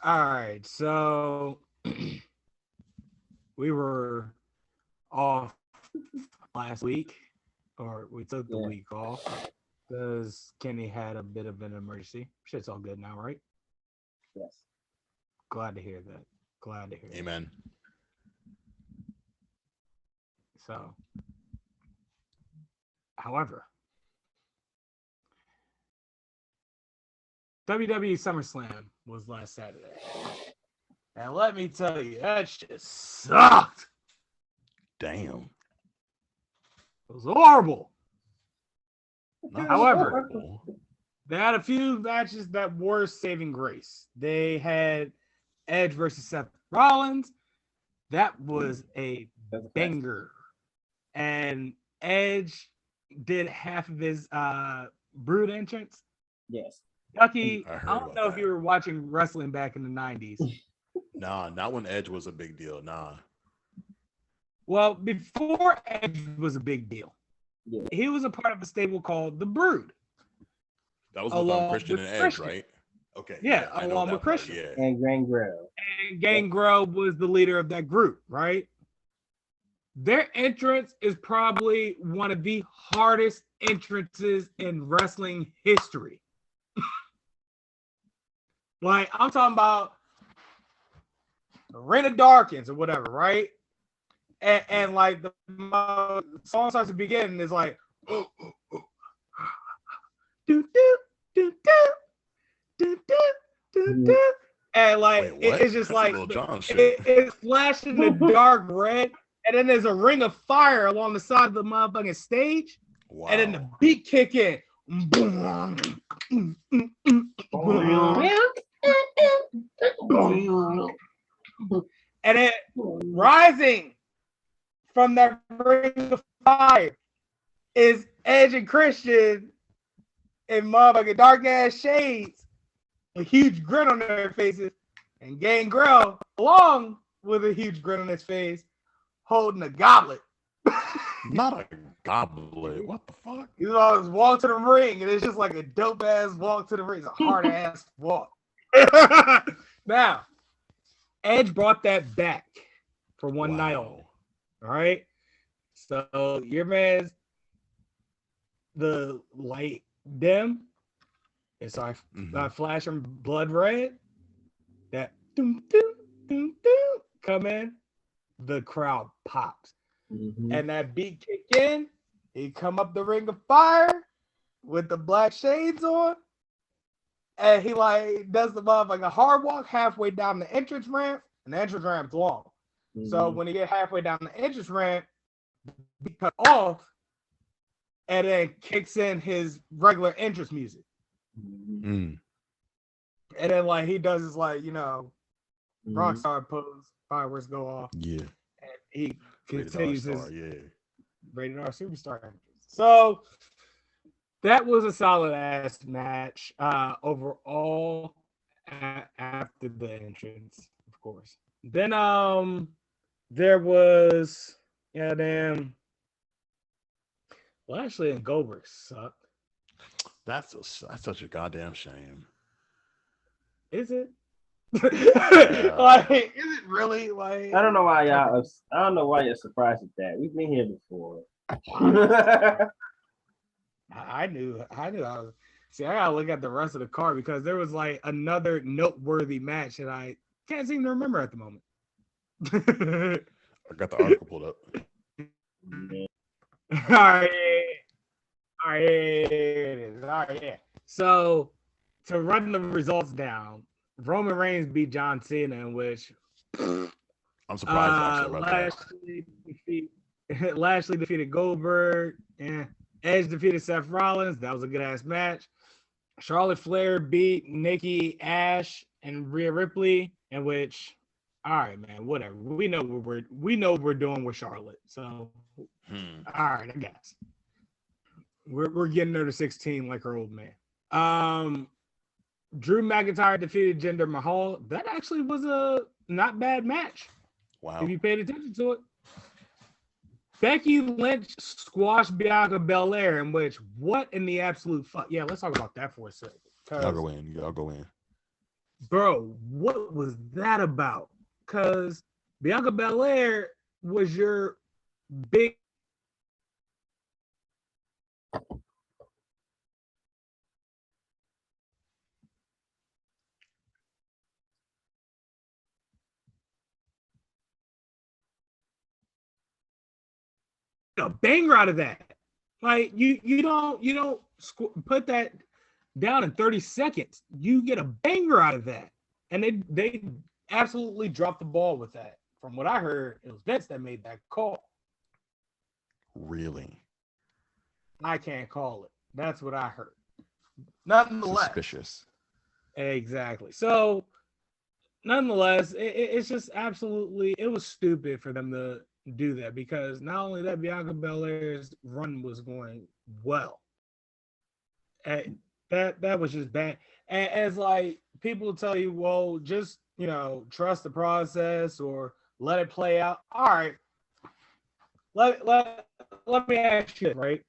All right, so we were off last week, or we took the Yeah. week off because Kenny had a bit of an emergency. Shit's all good now, right? Yes. Glad to hear that. Glad to hear that. Amen. So, however, WWE SummerSlam was last Saturday. And let me tell you, that shit sucked. Damn. It was horrible. Not However, horrible. they had a few matches that were saving grace. They had Edge versus Seth Rollins. That was a That's a classic. banger. And Edge did half of his Brood entrance. Yes. Ducky, I heard I don't about know if that. you were watching wrestling back in the 90s. Nah, not when Edge was a big deal. Nah. Well, before Edge was a big deal, Yeah. he was a part of a stable called the Brood. That was with Along Christian with and Edge, Christian. right? Okay. Yeah, I know along that with part, Christian. Yeah. And Gangrel. And Gangrel was the leader of that group, right? Their entrance is probably one of the hardest entrances in wrestling history. Like, I'm talking about Arena Darkens or whatever, right? And like the song starts to begin and it's like do do do do do, and like Wait, what? it's just That's like Lil Jon shit. it's flashing the dark red, and then there's a ring of fire along the side of the motherfucking stage, Wow. and then the beat kick in. And it rising from that ring of fire is Edge and Christian in motherfucking dark ass shades, a huge grin on their faces, and Gangrel along with a huge grin on his face, holding a goblet. Not a goblet. What the fuck? You know, walk to the ring, and it's just like a dope ass walk to the ring. It's a hard ass walk. Now, Edge brought that back for one night only. All right. So your man's the light dim. It started flashing blood red. That doom, doom, doom, doom, come in. The crowd pops. Mm-hmm. And that beat kick in. He come up the ring of fire with the black shades on. And he like does the motherfucking hard walk halfway down the entrance ramp. And the entrance ramp's long. Mm-hmm. So when he get halfway down the entrance ramp, he cut off and then kicks in his regular entrance music. Mm-hmm. And then like he does his like, you know, Mm-hmm. rockstar pose, fireworks go off. Yeah. And he Rated continues R his star, yeah. rated R superstar entrance. So that was a solid ass match overall after the entrance, of course. Then there was Lashley and Goldberg sucked. That's such a goddamn shame. Is it? Like, is it really? Like, I don't know why y'all. I don't know why you're surprised at that. We've been here before. I knew I was. See, I gotta look at the rest of the card because there was like another noteworthy match that I can't seem to remember at the moment. I got the article pulled up. All right, it is. All right, yeah. So to run the results down, Roman Reigns beat John Cena, in which I'm surprised actually about that. Lashley defeated Goldberg. Edge defeated Seth Rollins. That was a good ass match. Charlotte Flair beat Nikki Ash and Rhea Ripley, in which, all right, man, whatever. We know what we're doing with Charlotte. So, all right, I guess we're getting her to 16 like her old man. Drew McIntyre defeated Jinder Mahal. That actually was a not bad match. Wow. If you paid attention to it. Becky Lynch squashed Bianca Belair, in which, what in the absolute fuck? Yeah, let's talk about that for a second. Y'all go in. bro, what was that about? Because Bianca Belair was your big a banger out of that. Like you don't put that down in 30 seconds. You get a banger out of that. And they absolutely dropped the ball with that. From what I heard, it was Vince that made that call. Really? I can't call it. That's what I heard. Nonetheless. Suspicious. Exactly. So nonetheless, it's just absolutely, it was stupid for them to do that, because not only that, Bianca Belair's run was going well. That was just bad. And as like people tell you, well, just trust the process or let it play out. All right, let me ask you, right?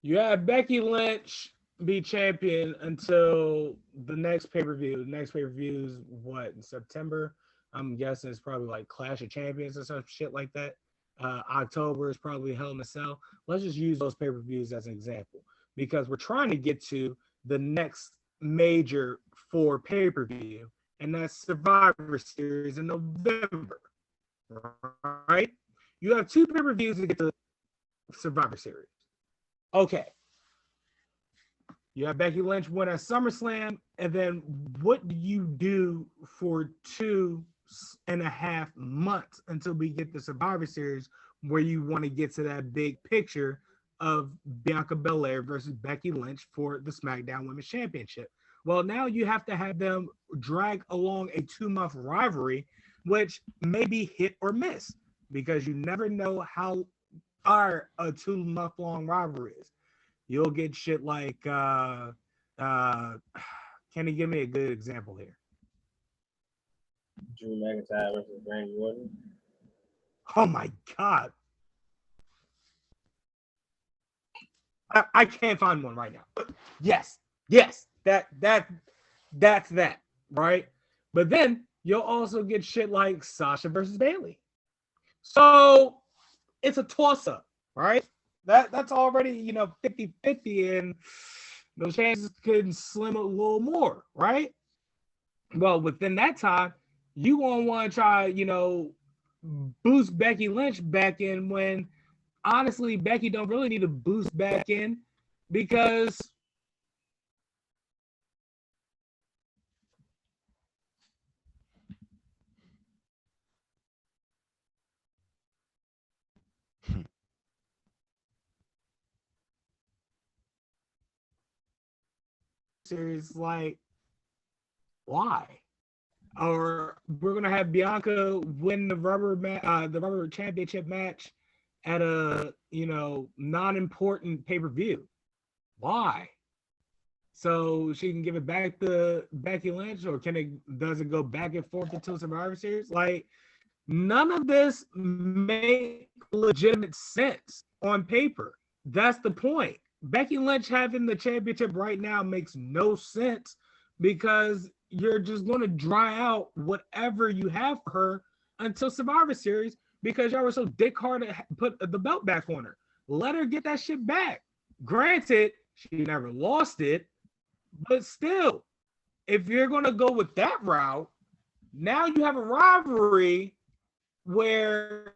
You have Becky Lynch be champion until the next pay-per-view. The next pay-per-view is what, in September? I'm guessing it's probably like Clash of Champions or some shit like that. October is probably Hell in a Cell. Let's just use those pay-per-views as an example, because we're trying to get to the next major for pay-per-view, and that's Survivor Series in November, right? You have two pay-per-views to get to Survivor Series. Okay. You have Becky Lynch win at SummerSlam, and then what do you do for 2.5 months until we get the Survivor Series, where you want to get to that big picture of Bianca Belair versus Becky Lynch for the SmackDown Women's Championship? Well, now you have to have them drag along a 2-month rivalry, which may be hit or miss, because you never know how a 2-month long rivalry is. You'll get shit like can you give me a good example here? Drew McIntyre versus Randy Orton. Oh my god. I can't find one right now. But yes, that's that, right? But then you'll also get shit like Sasha versus Bayley. So it's a toss-up, right? That's already 50-50, and those chances could slim a little more, right? Well, within that time, you gonna want to try, boost Becky Lynch back in, when honestly Becky don't really need to boost back in, because series, like, why? Or we're gonna have Bianca win the rubber championship match at a non-important pay-per-view. Why? So she can give it back to Becky Lynch, or does it go back and forth until Survivor Series? Like, none of this makes legitimate sense on paper. That's the point. Becky Lynch having the championship right now makes no sense, because you're just going to dry out whatever you have for her until Survivor Series, because y'all were so dick hard to put the belt back on her. Let her get that shit back. Granted, she never lost it, but still, if you're going to go with that route, now you have a rivalry where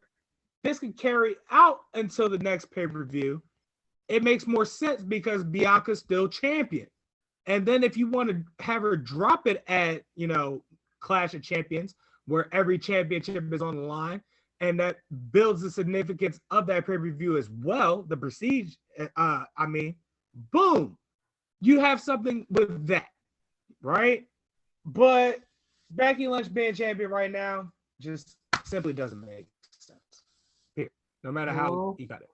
this can carry out until the next pay-per-view. It makes more sense because Bianca's still champion. And then if you want to have her drop it at, Clash of Champions, where every championship is on the line, and that builds the significance of that pay-per-view as well, the prestige, boom, you have something with that, right? But Becky Lynch being champion right now just simply doesn't make sense. Here, no matter how you got it.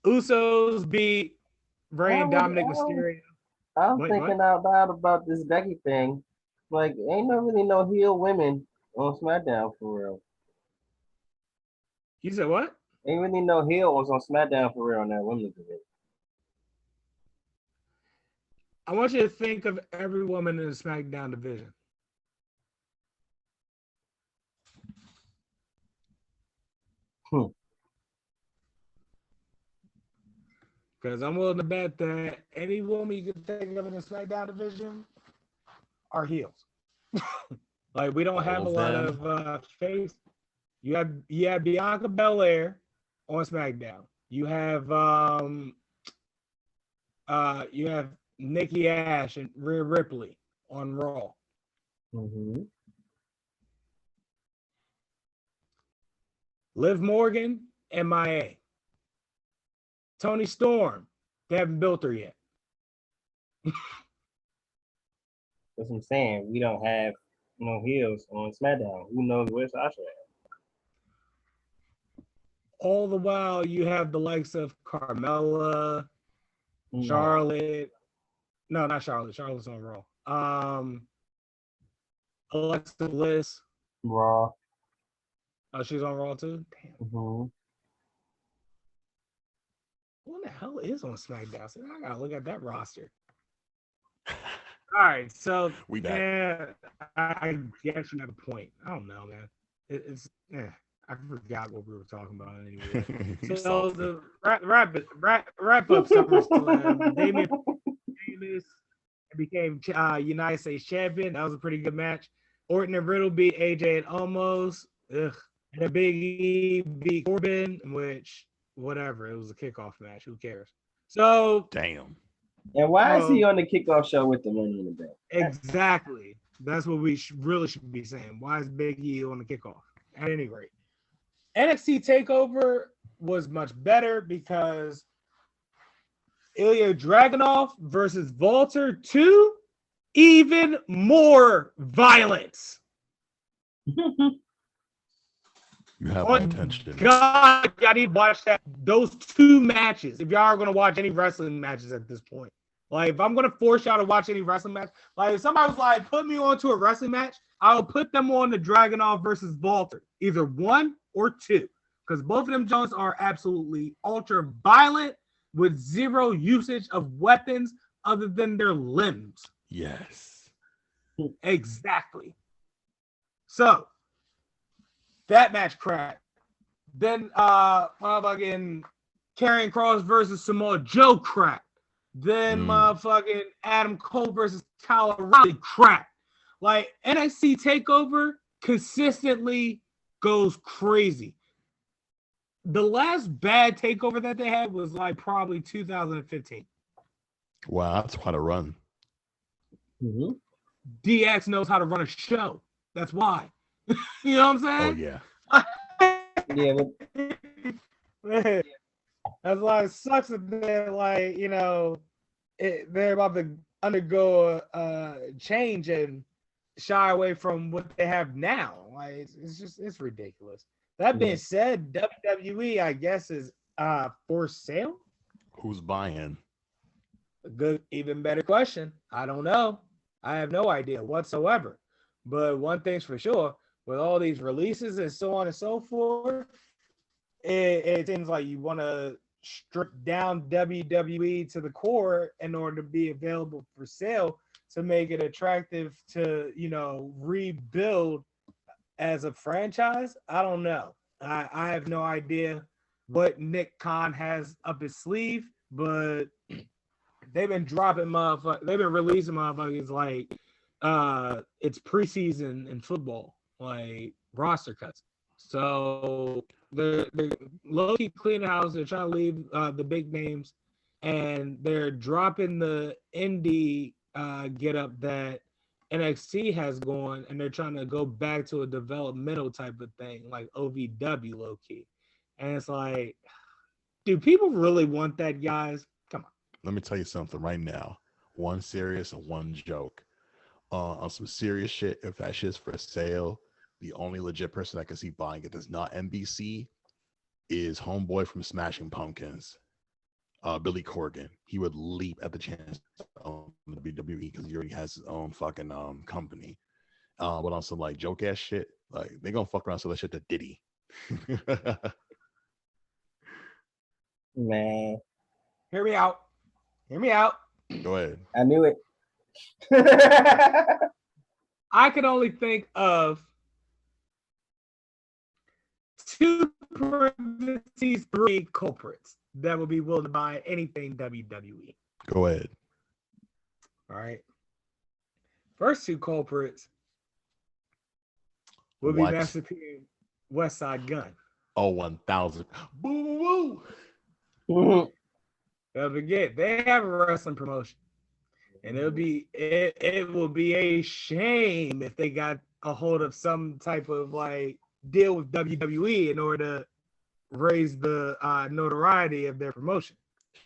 Usos beat Rey and Dominic Mysterio. I'm thinking out loud about this Ducky thing. Like, ain't no heel women on SmackDown for real. You said what? Ain't really no heel was on SmackDown for real on that women's division. I want you to think of every woman in the SmackDown division. Because I'm willing to bet that any woman you can think of in the SmackDown division are heels. Like we don't have a lot of face. You have Bianca Belair on SmackDown. You have Nikki Ash and Rhea Ripley on Raw. Mm-hmm. Liv Morgan, MIA. Tony Storm, they haven't built her yet. That's what I'm saying. We don't have no heels on SmackDown. Who knows where Sasha at? All the while, you have the likes of Carmella, Charlotte. No, not Charlotte. Charlotte's on Raw. Alexa Bliss. Raw. Oh, she's on Raw too? Damn. Mm-hmm. What the hell is on SmackDown? So I gotta look at that roster. All right, so we back. Yeah, I guess you have a point. I don't know, man. I forgot what we were talking about anyway. So the wrap up SummerSlam. Damian Davis became United States champion. That was a pretty good match. Orton and Riddle beat AJ and Omos. Ugh. And a Big E beat Corbin, which whatever. It was a kickoff match. Who cares? So damn. And why is he on the kickoff show with the Money in the Bank? Exactly. That's what we really should be saying. Why is Big E on the kickoff? At any rate, NXT Takeover was much better because Ilya Dragunov versus Walter 2, even more violence. You have my attention. God, y'all need to watch those two matches if y'all are going to watch any wrestling matches at this point. Like, if I'm going to force y'all to watch any wrestling match, like, if somebody was like, put me on to a wrestling match, I'll put them on the Dragunov versus Walter, either 1 or 2, because both of them Jones are absolutely ultra violent with zero usage of weapons other than their limbs. Yes. Exactly. So, that match cracked. Then motherfucking Karrion Kross versus Samoa Joe cracked. Then motherfucking Adam Cole versus Kyle O'Reilly cracked. Like NXT Takeover consistently goes crazy. The last bad takeover that they had was like probably 2015. Wow, that's quite a run. Mm-hmm. DX knows how to run a show. That's why. You know what I'm saying? Oh Yeah. Man, that's why it sucks that they're like, you know, they're about to undergo a change and shy away from what they have now. Like it's ridiculous. That being said, WWE, I guess, is for sale. Who's buying? A good, even better question. I don't know. I have no idea whatsoever. But one thing's for sure, with all these releases and so on and so forth, it seems like you want to strip down WWE to the core in order to be available for sale to make it attractive to, you know, rebuild as a franchise. I don't know. I have no idea what Nick Khan has up his sleeve, but they've been dropping motherfuckers. They've been releasing motherfuckers like it's preseason in football, like roster cuts. So they're low-key cleaning house. They're trying to leave the big names, and they're dropping the indie get up that NXT has going, and they're trying to go back to a developmental type of thing, like OVW low-key. And it's like, do people really want that, guys? Come on. Let me tell you something right now. One serious and one joke. On some serious shit, if that shit's for sale, the only legit person I can see buying it that's not NBC is homeboy from Smashing Pumpkins, Billy Corgan. He would leap at the chance to own the WWE because he already has his own fucking company. But on some like joke ass shit, like they gonna fuck around so that shit to Diddy. Man, Hear me out. Hear me out. Go ahead. I knew it. I can only think of two parentheses, three culprits that would be willing to buy anything WWE. Go ahead. All right. First two culprits would be What? Master P and West Side Gun. Oh, 1,000. Boo, boo. Mhm. Don't forget, they have a wrestling promotion. And it will be a shame if they got a hold of some type of like deal with WWE in order to raise the notoriety of their promotion.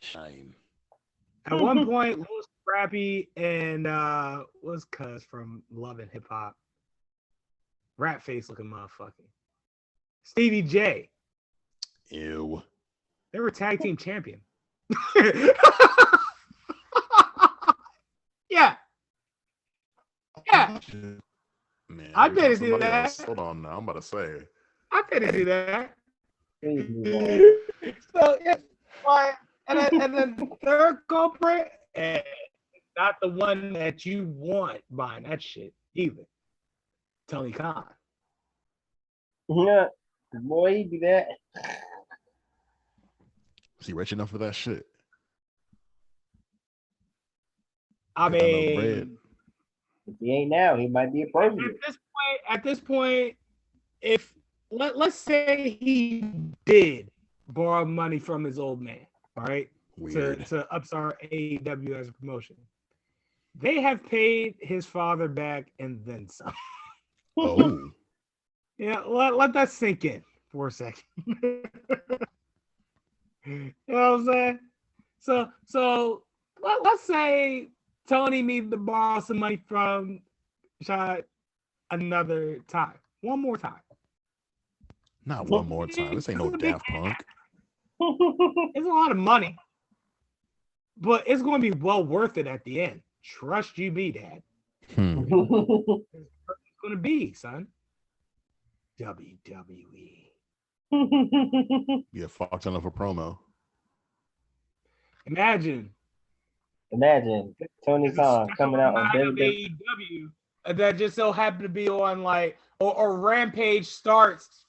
Shame. At one point, Lil Scrappy and what's Cuz from Love and Hip Hop? Rat face looking motherfucker. Stevie J. Ew. They were tag team champion. Yeah. Yeah. Man, I we better got do somebody that. else. Hold on now. I'm about to say. I couldn't do that. Please move on. So yeah, why? And then the third culprit, and not the one that you want buying that shit either. Tony Khan. Yeah, boy, he do that. Is he rich enough for that shit? I Got no bread. mean, If he ain't now, he might be appropriate. at this point, if let's say he did borrow money from his old man, all right, Weird. to upstart AEW as a promotion, they have paid his father back and then some. Oh. Yeah, let that sink in for a second. You know what I'm saying? So let's say Tony needed to borrow some money from Shot another time. One more time. Not one more time. This ain't no Daft Punk. It's a lot of money, but it's going to be well worth it at the end. Trust you me, Dad. Hmm. It's going to be, son. WWE. Yeah, fucked enough a promo. Imagine Tony Khan coming out on WWE. AEW that just so happened to be on like or Rampage starts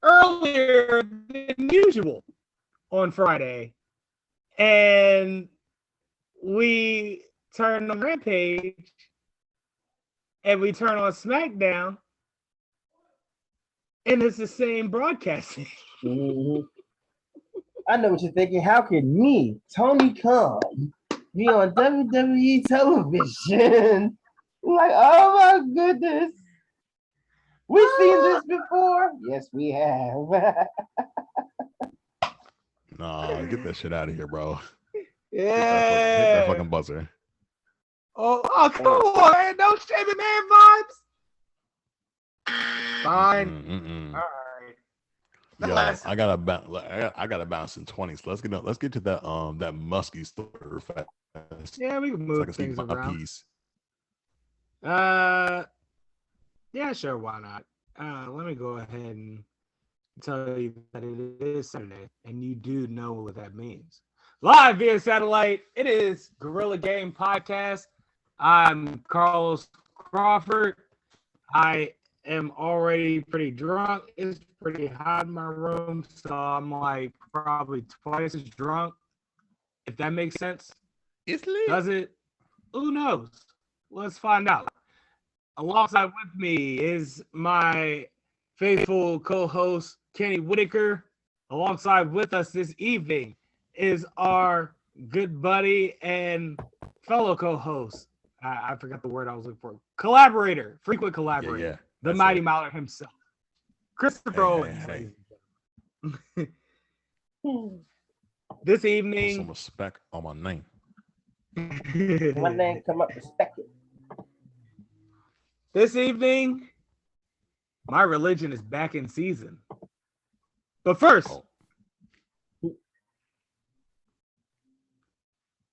earlier than usual on Friday, and we turn on Rampage and we turn on SmackDown, and it's the same broadcasting. Mhm. I know what you're thinking. How could me, Tony Khan, be on WWE television? Like, oh my goodness. We've seen this before. Yes, we have. Nah, get that shit out of here, bro. Yeah. Hit that fucking buzzer. Oh, come on, man. No shaming man vibes. Fine. Mm-mm. All right. Yo, I gotta bounce in 20s. So let's get to that musky story fast. Yeah, we can So I move can speak things my around. piece. Yeah, sure, why not? Let me go ahead and tell you that it is Sunday, and you do know what that means. Live via satellite, it is Gorilla Game Podcast. I'm Carlos Crawford. I am already pretty drunk. It's pretty hot in my room, so I'm like probably twice as drunk. If that makes sense. It's lit. Does it? Who knows? Let's find out. Alongside with me is my faithful co-host Kenny Whitaker. Alongside with us this evening is our good buddy and fellow co-host. I forgot the word I was looking for. Collaborator, frequent collaborator, Yeah, the mighty Mauler himself, Christopher Owens. Hey. This Put some evening, respect on my name. My name come up respected. This evening, my religion is back in season. But first,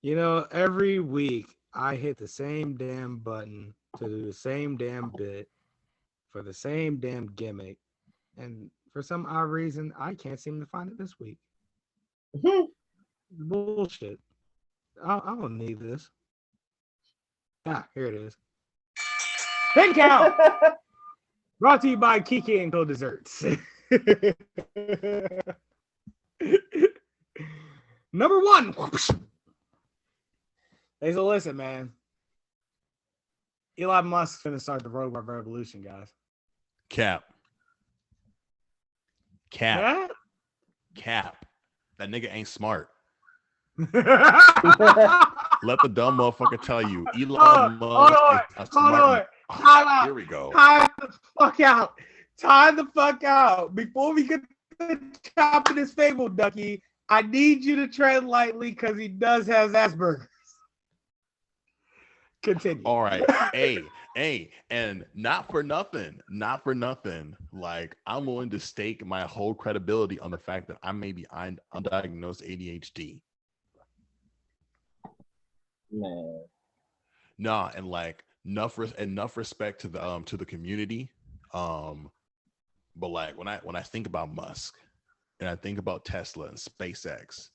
you know, every week I hit the same damn button to do the same damn bit for the same damn gimmick. And for some odd reason, I can't seem to find it this week. Bullshit. I don't need this. Ah, here it is. Pin count. Brought to you by Kiki and Co Desserts. Number 1. Hey, so listen, man. Elon Musk's gonna start the robot revolution, guys. Cap. Yeah? Cap. That nigga ain't smart. Hold Let the dumb motherfucker tell you. Elon Musk is a smart. Time out. Here we go. Time the fuck out. Time the fuck out. Before we get to the top of this fable, Ducky, I need you to tread lightly because he does have Asperger's. Continue. All right. Hey, and not for nothing. Like, I'm willing to stake my whole credibility on the fact that I may be undiagnosed ADHD. Man. Nah, and like enough respect to the community. But like when I think about Musk and I think about Tesla and SpaceX,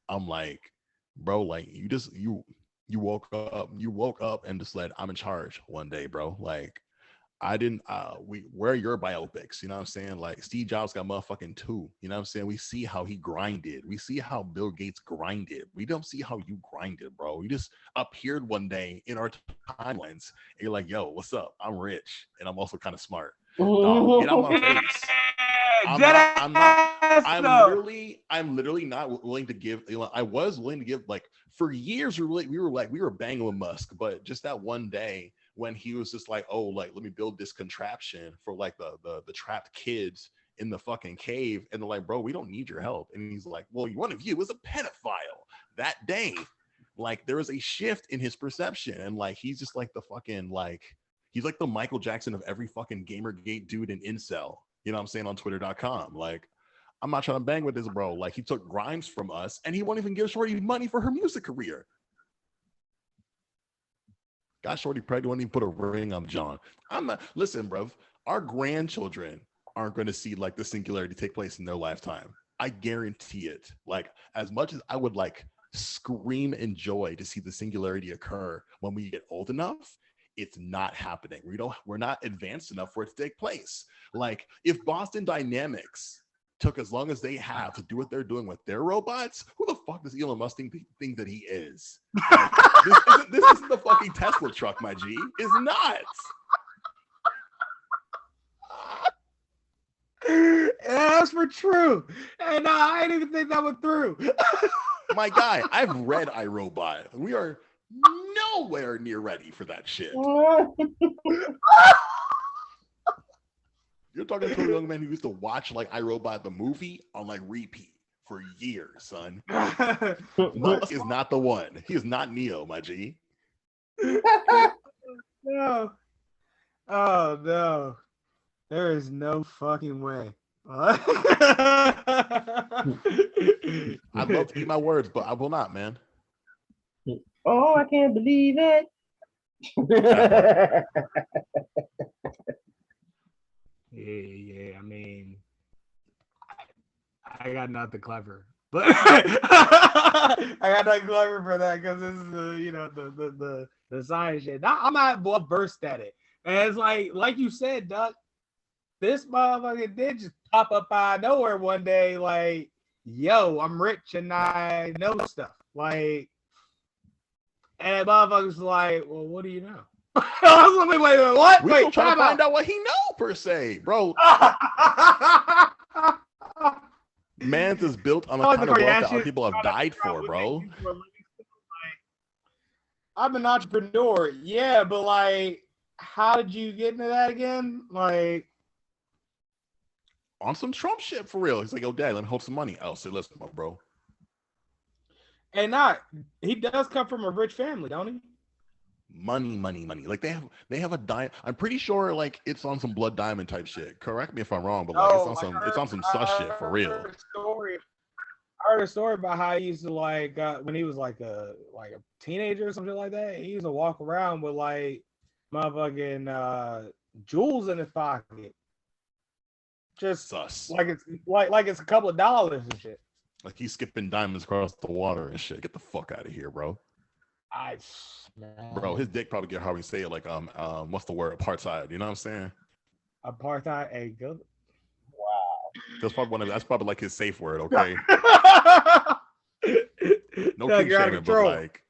I'm like, bro, like you woke up and just said, I'm in charge one day, bro. Like, I didn't where are your biopics? You know what I'm saying? Like, Steve Jobs got motherfucking 2. You know what I'm saying? We see how he grinded. We see how Bill Gates grinded. We don't see how you grinded, bro. You just appeared one day in our timelines and you're like, yo, what's up? I'm rich and I'm also kind of smart. Dog, get out my face. I'm literally not willing to give. I was willing to give, like, for years. We were banging with Musk, but just that one day when he was just like, oh, like, let me build this contraption for like the trapped kids in the fucking cave, and they're like, bro, we don't need your help. And he's like, well, one of you was a pedophile that day. Like, there was a shift in his perception, and like he's just like the fucking, like, he's like the Michael Jackson of every fucking Gamergate dude in incel. You know what I'm saying, on Twitter.com. Like, I'm not trying to bang with this bro. Like, he took Grimes from us and he won't even give Shorty money for her music career. Got Shorty pregnant, won't even put a ring on John. Listen, bro, our grandchildren aren't going to see like the singularity take place in their lifetime. I guarantee it. Like, as much as I would like scream in joy to see the singularity occur when we get old enough, it's not happening. We're not advanced enough for it to take place. Like, if Boston Dynamics took as long as they have to do what they're doing with their robots, who the fuck does Elon Musk think that he is? Like, this isn't the fucking Tesla truck, my G. It's not. Yeah, that's for true. And I didn't even think that was through. My guy, I've read iRobot. We are nowhere near ready for that shit. You're talking to a young man who used to watch like iRobot the movie on like repeat for years, son. Musk is not the one. He is not Neo, my G. No. Oh no. There is no fucking way. I'd love to eat my words, but I will not, man. Oh, I can't believe it. Yeah. I mean, I got nothing clever, but I got nothing clever for that because this is the science shit. I'm not well versed at it, and it's like you said, Duck. This motherfucker did just pop up out of nowhere one day, like, yo, I'm rich and I know stuff. Like, and motherfucker's like, well, what do you know? I was like, wait, what? We're still trying to find out what he know, per se, bro. Man's is built on the kind of wealth that our people have died for, bro. I'm an entrepreneur, yeah, but like, how did you get into that again? Like, on some Trump shit for real. He's like, "Oh, Dad, let me hold some money." Oh, say, listen, bro. And he does come from a rich family, don't he? Money. Like they have a diamond. I'm pretty sure like it's on some Blood Diamond type shit. Correct me if I'm wrong, but like it's on some sus shit for real. I heard a story about how he used to like when he was like a teenager or something like that. He used to walk around with like motherfucking jewels in his pocket. Just sus. like it's a couple of dollars and shit. Like he's skipping diamonds across the water and shit. Get the fuck out of here, bro. Bro, his dick probably get hard when you say it like what's the word? Apartheid. You know what I'm saying? Apartheid, a good. Wow. That's probably like his safe word, okay? No Doug, king you're out of shaming, but control. like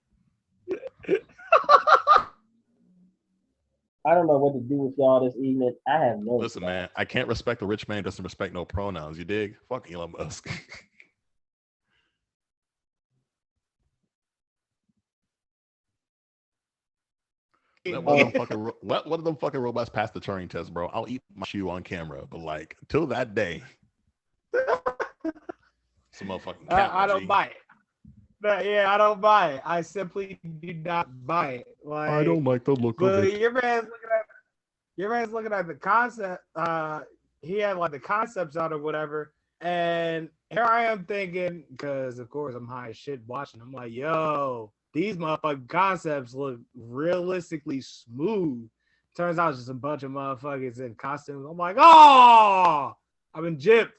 I don't know what to do with y'all this evening. I have no. listen, man, I can't respect a rich man doesn't respect no pronouns. You dig? Fuck Elon Musk. Let one of them fucking robots pass the Turing test, bro. I'll eat my shoe on camera, but like till that day, some motherfucking cat. I don't buy it. But yeah, I don't buy it. I simply do not buy it. Like, I don't like the look of it. Your man's looking at the concept. He had like the concepts out or whatever, and here I am thinking, because of course I'm high as shit watching. I'm like, yo, these motherfucking concepts look realistically smooth. Turns out it's just a bunch of motherfuckers in costumes. I'm like, oh, I've been gypped.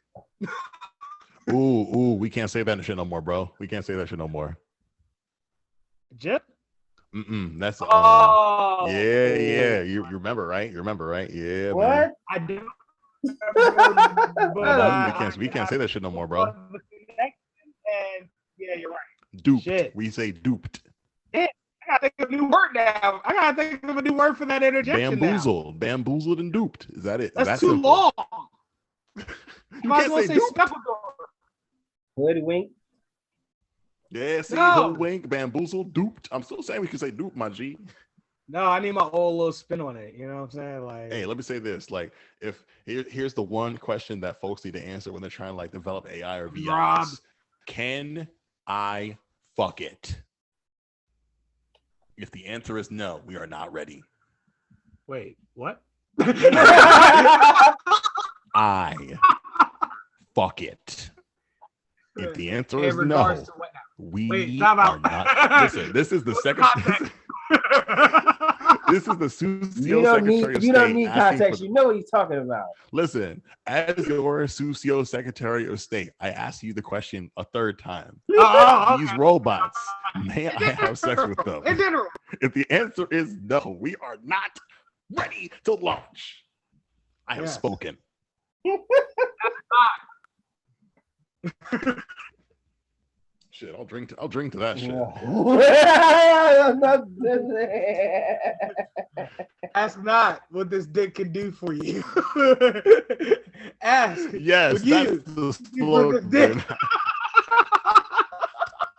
Ooh, we can't say that shit no more, bro. We can't say that shit no more. Gypped? That's oh, yeah. You remember, right? Yeah. What? Man. I do. We can't say that shit no more, bro. And yeah, you're right. Duped. Shit. We say duped. Yeah, I gotta think of a new word now. I gotta think of a new word for that interjection. Bamboozled, bamboozled, and duped. Is that it? That's too long. You might as well say say duped. Hoodwink. Yeah, see, No. hoodwink, bamboozled, duped. I'm still saying we can say dupe, my G. No, I need my old little spin on it. You know what I'm saying? Like, hey, let me say this. Like, if here's the one question that folks need to answer when they're trying to like develop AI or VRs. Rob. Can I fuck it? If the answer is no, we are not ready. Wait, what? I fuck it. If the answer is no, we are not. Listen, this is the second. This is the Secretary of State. You don't need context. You know what he's talking about. Listen, as your Sucio Secretary of State, I asked you the question a third time. These robots, may I have sex with them? In general. If the answer is no, we are not ready to launch. I have spoken. Shit, I'll drink to that shit. Ask not what this dick can do for you. Ask. Yes, that's the slogan.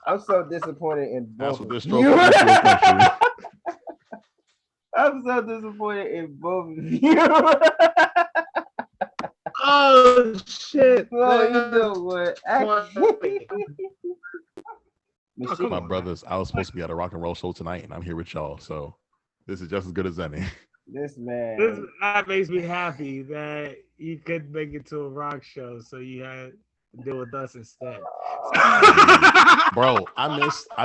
I'm so disappointed in both. That's what this country. I'm so disappointed in both of you. Oh shit! Well, you know what? My brothers, I was supposed to be at a rock and roll show tonight, and I'm here with y'all. So this is just as good as any. That makes me happy that you couldn't make it to a rock show, so you had to deal with us instead. Bro, I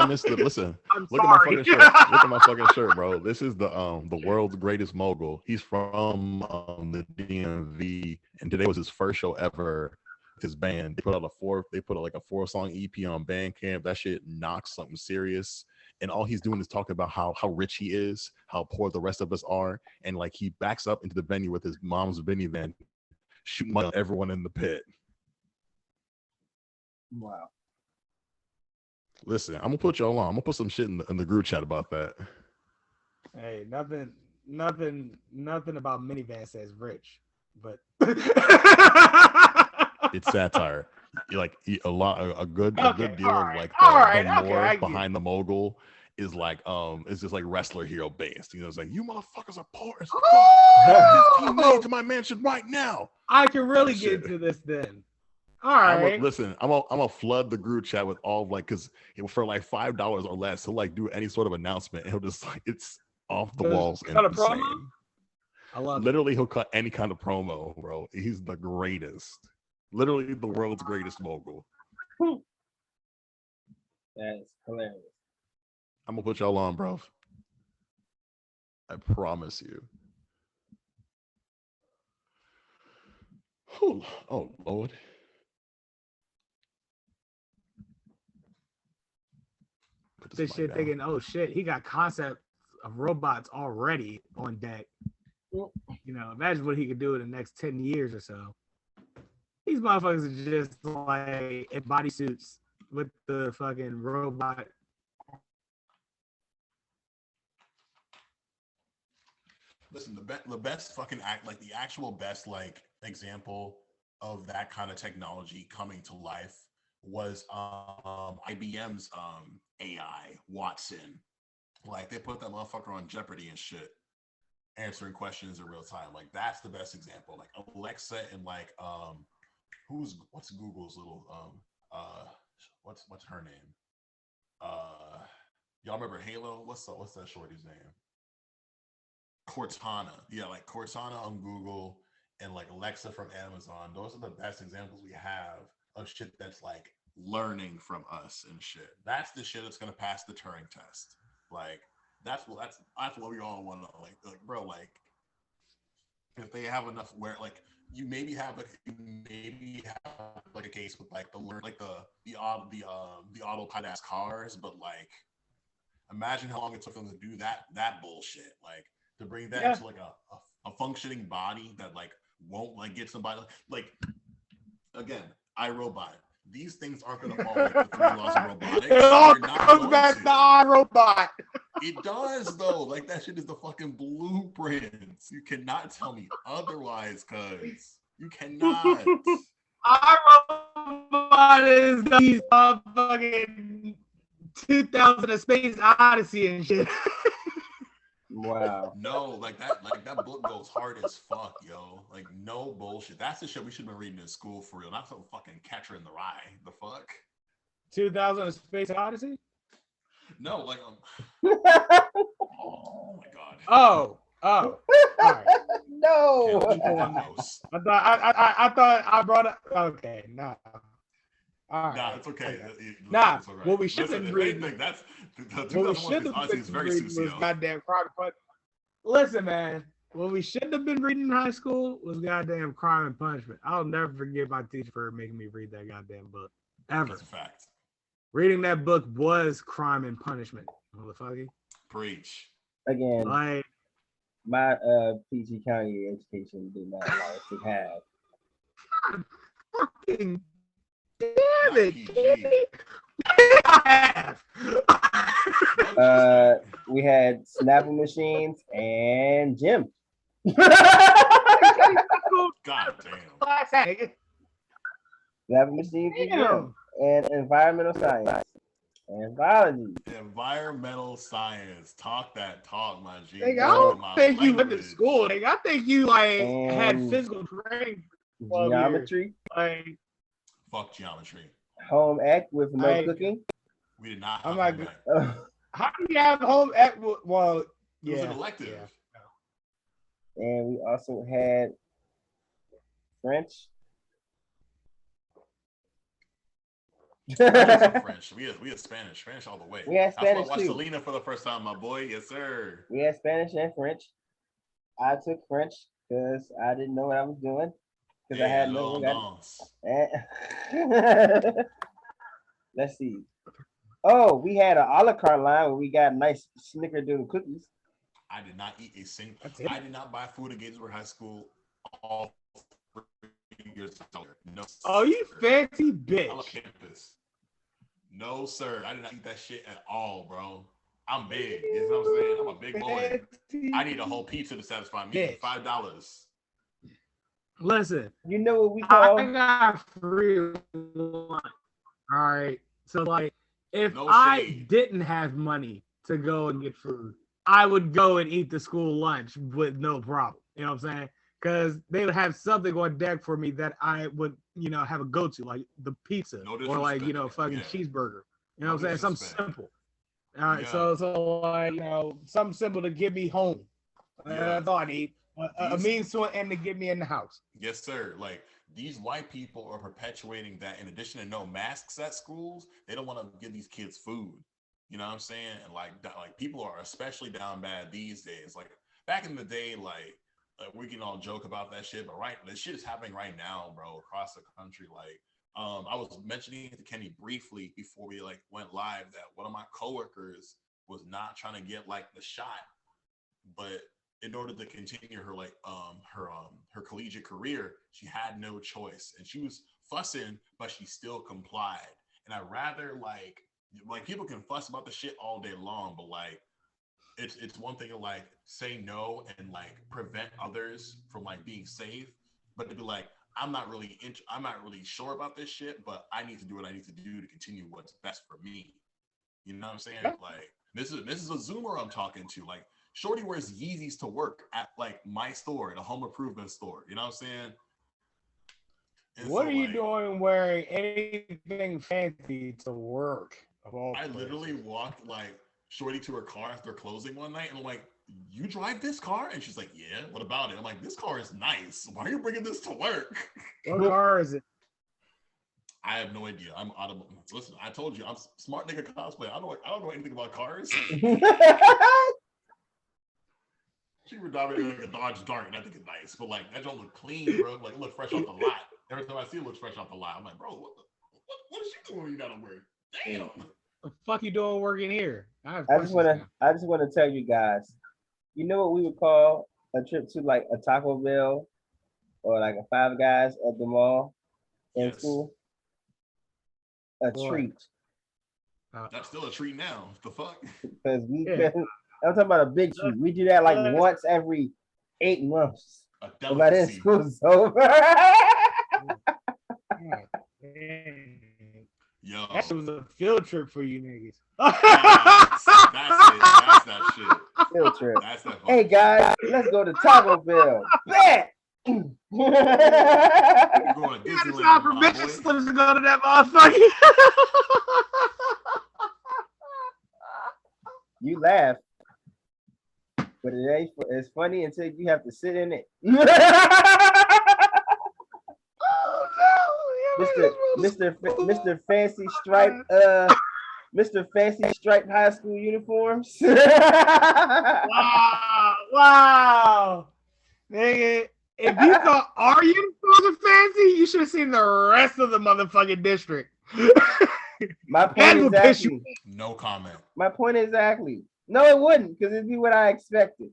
missed the listen. Look sorry. at my fucking shirt. Look at my fucking shirt, bro. This is the world's greatest mogul. He's from the DMV, and today was his first show ever. His band. They put out a 4-song EP on Bandcamp. That shit knocks something serious. And all he's doing is talking about how rich he is, how poor the rest of us are, and like he backs up into the venue with his mom's minivan, shooting everyone in the pit. Wow. Listen, I'm gonna put y'all on. I'm gonna put some shit in the group chat about that. Hey, nothing about minivan says rich, but it's satire. A good deal of like the lore behind the mogul is like it's just like wrestler hero based. You know, it's like you motherfuckers are poor as fuck. Team made to my mansion right now. I can really get into this then. All right. Listen, I'm gonna flood the group chat with all like because for like $5 or less, he'll like do any sort of announcement. And he'll just like it's off the walls and insane. I love Literally, he'll cut any kind of promo, bro. He's the greatest. Literally the world's greatest mogul. That's hilarious. I'm gonna put y'all on, bro. I promise you. Oh Lord. this shit thinking, oh shit, he got concept of robots already on deck. You know, imagine what he could do in the next 10 years or so. These motherfuckers are just like in bodysuits with the fucking robot. Listen, the best fucking act, like the actual best like example of that kind of technology coming to life was IBM's AI Watson. Like they put that motherfucker on Jeopardy and shit, answering questions in real time. Like that's the best example. Like Alexa and like what's Google's little what's her name? Y'all remember Halo? What's that shorty's name? Cortana. Yeah, like Cortana on Google and like Alexa from Amazon. Those are the best examples we have of shit that's like learning from us and shit. That's the shit that's gonna pass the Turing test. Like that's what we all want to know. Like bro, like if they have enough where like you maybe have a case with like the autopilot ass cars, but like imagine how long it took them to do that bullshit. Like to bring that into like a functioning body that like won't like get somebody like again, iRobot. These things aren't going to follow like the 3 laws of robotics. It all comes back to iRobot. It does though. Like that shit is the fucking blueprints. You cannot tell me otherwise, cuz you cannot. iRobot is these fucking 2000 A Space Odyssey and shit. Wow. No, like that book goes hard as fuck, yo. Like no bullshit. That's the shit we should have been reading in school for real. Not some fucking Catcher in the Rye. The fuck? 2000 A Space Odyssey? No, like oh my god. Oh. All right. No. I thought I brought up. Okay, nah. All right. Nah, it's okay. Nah, it's right. what we should have been reading. That's the What we 2001 should have Odyssey is been very reading was Susio. goddamn Crime and Punishment. Listen, man. What we shouldn't have been reading in high school was goddamn Crime and Punishment. I'll never forget my teacher for making me read that goddamn book. Ever. That's a fact. Reading that book was Crime and Punishment. Motherfucker. Preach. Again, Like my PG County education did not allow us to have. fucking damn it. PG. I Uh, we had Snapple machines and gym. God damn. Snapple machines and gym. And environmental science and biology. Environmental science. Talk that talk, my G. I don't think you went to school. I think you like had And physical training. geometry. Like Fuck geometry. Home ec with no cooking. We did not I'm have like, that. how do you have home ec? Well, It yeah. was an elective. Yeah. And we also had French. French. We had Spanish. Spanish all the way. We had Spanish That's why I watched too. Selena for the first time, my boy. Yes, sir. We had Spanish and French. I took French because I didn't know what I was doing. Because I had no Let's see. Oh, we had an a la carte line where we got nice snickerdoodle cookies. I did not eat a single. I did not buy food at Gatesburg High School all 3 years. No. Oh, you fancy bitch. I'm a campus. No, sir. I did not eat that shit at all, bro. I'm big. You know what I'm saying? I'm a big boy. I need a whole pizza to satisfy me. $5. Listen. You know what we call? I got free lunch. All right. So like, if I didn't have money to go and get food, I would go and eat the school lunch with no problem. You know what I'm saying? Because they would have something on deck for me that I would, have a go-to, like the pizza or like, fucking cheeseburger. You know what I'm saying? Something simple. All right. Yeah. So like, something simple to get me home. That's all I need. A means to an end to get me in the house. Yes, sir. Like these white people are perpetuating that. In addition to no masks at schools, they don't want to give these kids food. You know what I'm saying? And like people are especially down bad these days. Like back in the day, like we can all joke about that shit, but this shit is happening right now, bro, across the country. Like I was mentioning to Kenny briefly before we like went live that one of my coworkers was not trying to get like the shot, but in order to continue her her collegiate career, she had no choice, and she was fussing, but she still complied. And I rather like people can fuss about the shit all day long, but like it's one thing to like say no and like prevent others from like being safe, but to be like, I'm not really sure about this shit, but I need to do what I need to do to continue what's best for me. You know what I'm saying? Like this is a Zoomer I'm talking to. Like Shorty wears Yeezys to work at like my store, at a home improvement store. You know what I'm saying? And what so, are you like, doing wearing anything fancy to work? I literally walked like Shorty to her car after closing one night, and I'm like, "You drive this car?" And she's like, "Yeah." What about it? I'm like, "This car is nice. Why are you bringing this to work?" What car is it? I have no idea. I'm out of. Listen, I told you, I'm smart nigga cosplay. I don't know anything about cars. She would drive like a Dodge Dart, and I think it's nice, but like that don't look clean, bro. Like it look fresh off the lot. Every time I see it, looks fresh off the lot. I'm like, bro, what is she doing when you got to wear? Damn. The fuck you doing working here? I just wanna tell you guys, you know what we would call a trip to like a Taco Bell or like a Five Guys at the mall in school? A treat. That's still a treat now. The fuck? Because I'm talking about a big treat. We do that like once every 8 months. A by then school's over. Yo, that was a field trip for you niggas. That's it. That's that shit. Field trip. That's that. Hey guys, let's go to Taco Bell. Bet. We're going to Disneyland. Permission slips to go to that motherfucker. You laugh, but it ain't. It's funny until you have to sit in it. Mr. Fancy Stripe, Mr. Fancy Stripe high school uniforms. Wow, nigga. If you thought our uniforms are fancy, you should have seen the rest of the motherfucking district. My point exactly. No comment. My point exactly. No, it wouldn't, because it'd be what I expected.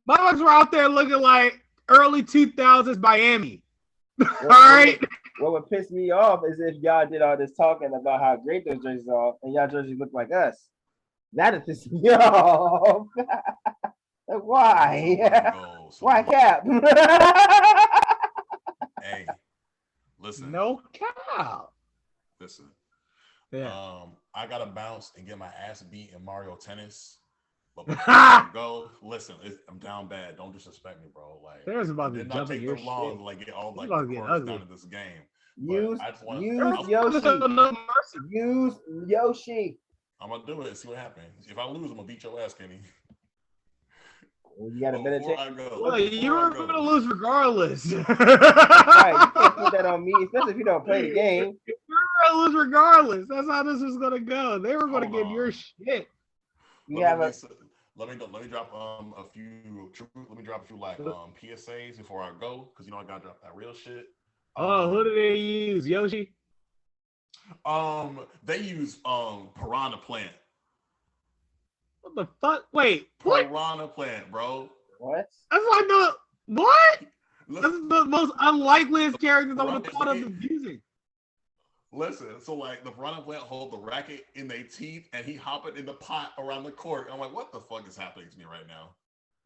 Motherfuckers were out there looking like early 2000s Miami. All right. What would piss me off is if y'all did all this talking about how great those jerseys are, and y'all jerseys look like us. That'd piss me off. Why? Why cap? Hey, listen. No cap. Listen. Yeah. I gotta bounce and get my ass beat in Mario Tennis. But before I go, listen, I'm down bad. Don't disrespect me, bro. Like, there's about to did not take your long shit. to like get all like the chords down in this game. Use Yoshi. Use Yoshi. I'm gonna do it. See what happens. If I lose, I'm gonna beat your ass, Kenny. You got a better chance. Well, you were going to lose regardless. Right, you can't put that on me, especially if you don't play the game. You're going to lose regardless. That's how this was going to go. They were going to get your shit. Let me drop a few like PSAs before I go, because you know I gotta drop that real shit. Who do they use? Yoshi? They use Piranha Plant. What the fuck? Wait, what? Piranha Plant, bro. What? That's like the what? This is the most unlikeliest characters I would have thought of using. Listen, so like the Piranha Plant hold the racket in their teeth, and he hopping in the pot around the court. I'm like, what the fuck is happening to me right now?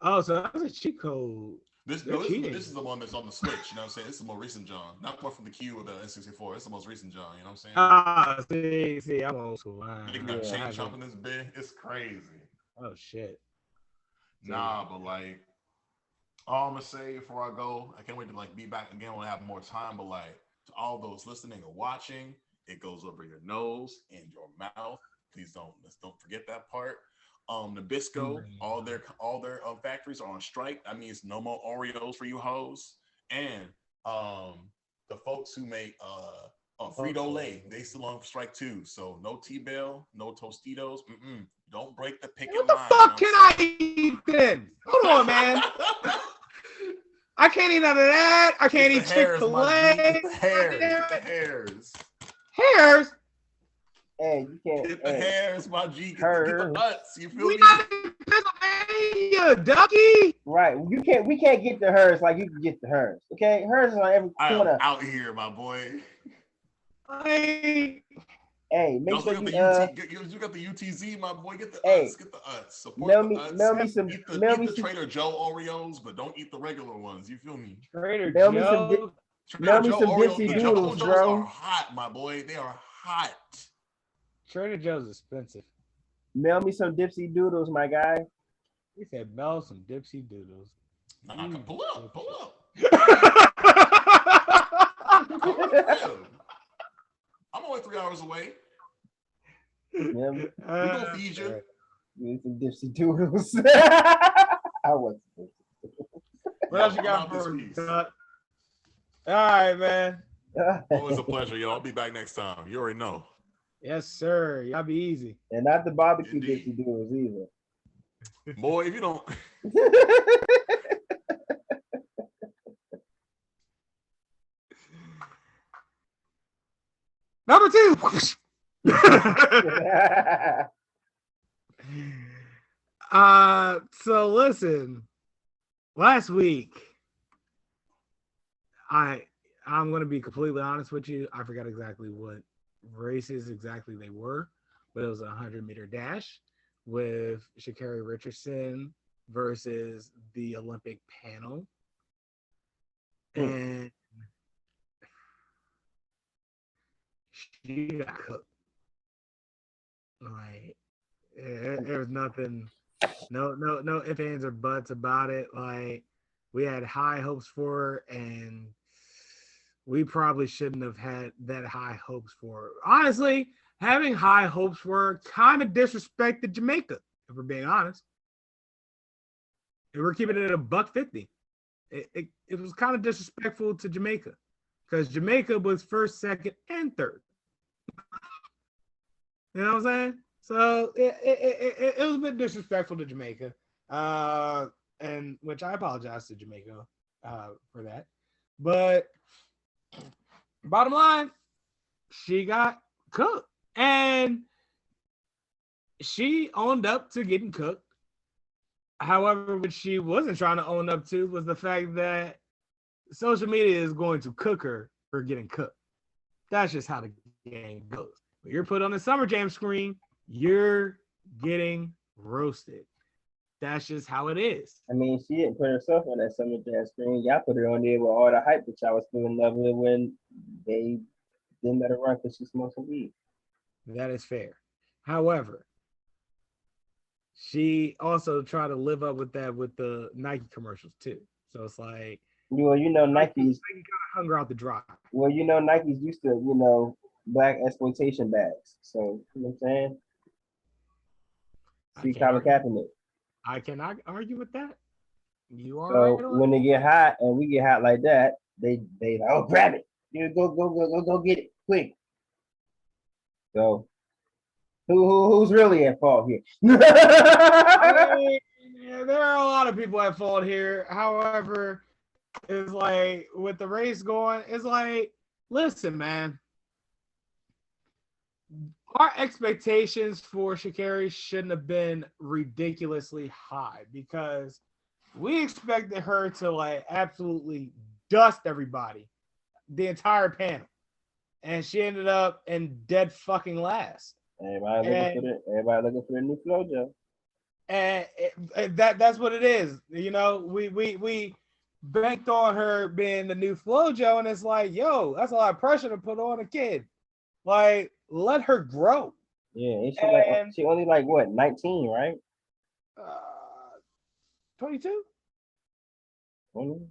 Oh, so that's a cheat code. This is the one that's on the Switch. You know what I'm saying? It's the more recent John, not more from the Q or the N64. It's the most recent John. You know what I'm saying? See, I'm old school. They got chain jumping this big. It's crazy. Oh shit. Nah, but like, all I'm gonna say before I go, I can't wait to like be back again when I have more time. But like, to all those listening or watching, it goes over your nose and your mouth. Please don't forget that part. Nabisco, all their factories are on strike. That means no more Oreos for you hoes. And the folks who make Frito-Lay, they still on strike too. So no T-Bell, no Tostitos. Don't break the picket line. What the fuck can I eat then? Hold on, man. I can't eat none of that. I can't eat Chick-fil-A. Get the hairs. Get the hairs. Hairs? Hey, you can't. Get the hairs, my G. Get the nuts. You feel We me? not in Pennsylvania, Ducky. Right. We can't get the hers like you can get the hers. Okay? Hers is on every I am corner. out here, my boy. Like, Hey, make Y'all sure got you you got the UTZ, my boy. Get the Hey, Uts. Get the Uts. Support mail the me Uts. some Eat mail me the some Trader Joe Oreos, but don't eat the regular ones. You feel me? Trader mail me some Joe. mail me Joe some Oreos, Dipsy the Doodles, Joe Joes are bro. hot, my boy. They are hot. Trader Joe's expensive. Mail me some Dipsy Doodles, my guy. He said, "Mel some Dipsy Doodles." Nah, pull up. Mail I'm only 3 hours away. me We gonna feed you. some Dipsy Doodles. I was. What else you got for me? All right, man. Always a pleasure, yo. I'll be back next time. You already know. Yes, sir. Y'all be easy. And not the barbecue Indeed. Dipsy Doodles either. Boy, if you don't. Number 2. So listen, last week, I'm gonna be completely honest with you. I forgot exactly what races exactly they were, but it was a 100-meter dash with Sha'Carri Richardson versus the Olympic panel. And she got cooked. Like, there was nothing, no ifs, ands, or buts about it. Like, we had high hopes for her, and we probably shouldn't have had that high hopes for her. Honestly, having high hopes for her kind of disrespected Jamaica, if we're being honest. And we're keeping it at $1.50. It was kind of disrespectful to Jamaica because Jamaica was first, second, and third. You know what I'm saying? So it was a bit disrespectful to Jamaica, and which I apologize to Jamaica for that. But bottom line, she got cooked, and she owned up to getting cooked. However, what she wasn't trying to own up to was the fact that social media is going to cook her for getting cooked. That's just how the game goes. When you're put on the Summer Jam screen, you're getting roasted. That's just how it is. I mean, she didn't put herself on that Summer Jam screen. Y'all put her on there with all the hype that y'all was still in love with when they didn't let her run because she smoked some weed. That is fair. However, she also tried to live up with that with the Nike commercials too. So it's like, Well, you know, Nike's kind of hung her out the dry. well, you know, Nike's used to, you know, black exploitation bags. So you know what I'm saying? See Colin Kaepernick. I cannot argue with that. You are So right when they get hot and we get hot like that, they like, grab it. You go get it quick. So who's really at fault here? I mean, there are a lot of people at fault here. However, it's like with the race going, it's like, listen, man. Our expectations for Sha'Carri shouldn't have been ridiculously high because we expected her to like absolutely dust everybody, the entire panel, and she ended up in dead fucking last. Everybody looking for the new FloJo. And that's what it is. You know, we banked on her being the new FloJo, and it's like, yo, that's a lot of pressure to put on a kid. Like, let her grow. Yeah, she only like what, 19, right? 22.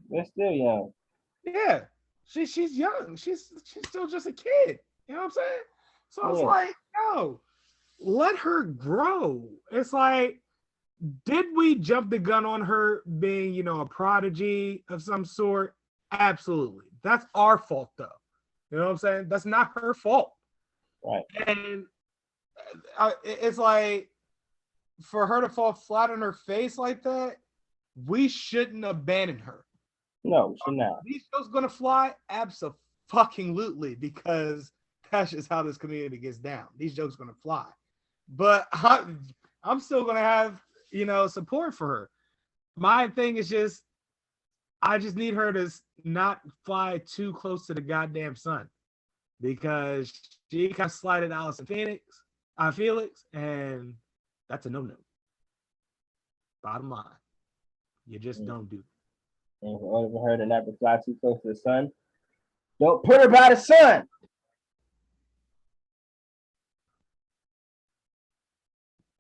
They're still young. Yeah, she's young. She's still just a kid. You know what I'm saying? So it's like, no, let her grow. It's like, did we jump the gun on her being, you know, a prodigy of some sort? Absolutely. That's our fault, though. You know what I'm saying? That's not her fault. Right. And it's like, for her to fall flat on her face like that, we shouldn't abandon her. No, should not. These jokes gonna fly? Absolutely, because that's just how this community gets down. These jokes gonna fly, but I'm still gonna have support for her. My thing is just I just need her to not fly too close to the goddamn sun because she kind of slided Allison Felix, and that's a no-no. Bottom line, you just don't do. And in order for her to not fly too close to the sun, don't put her by the sun.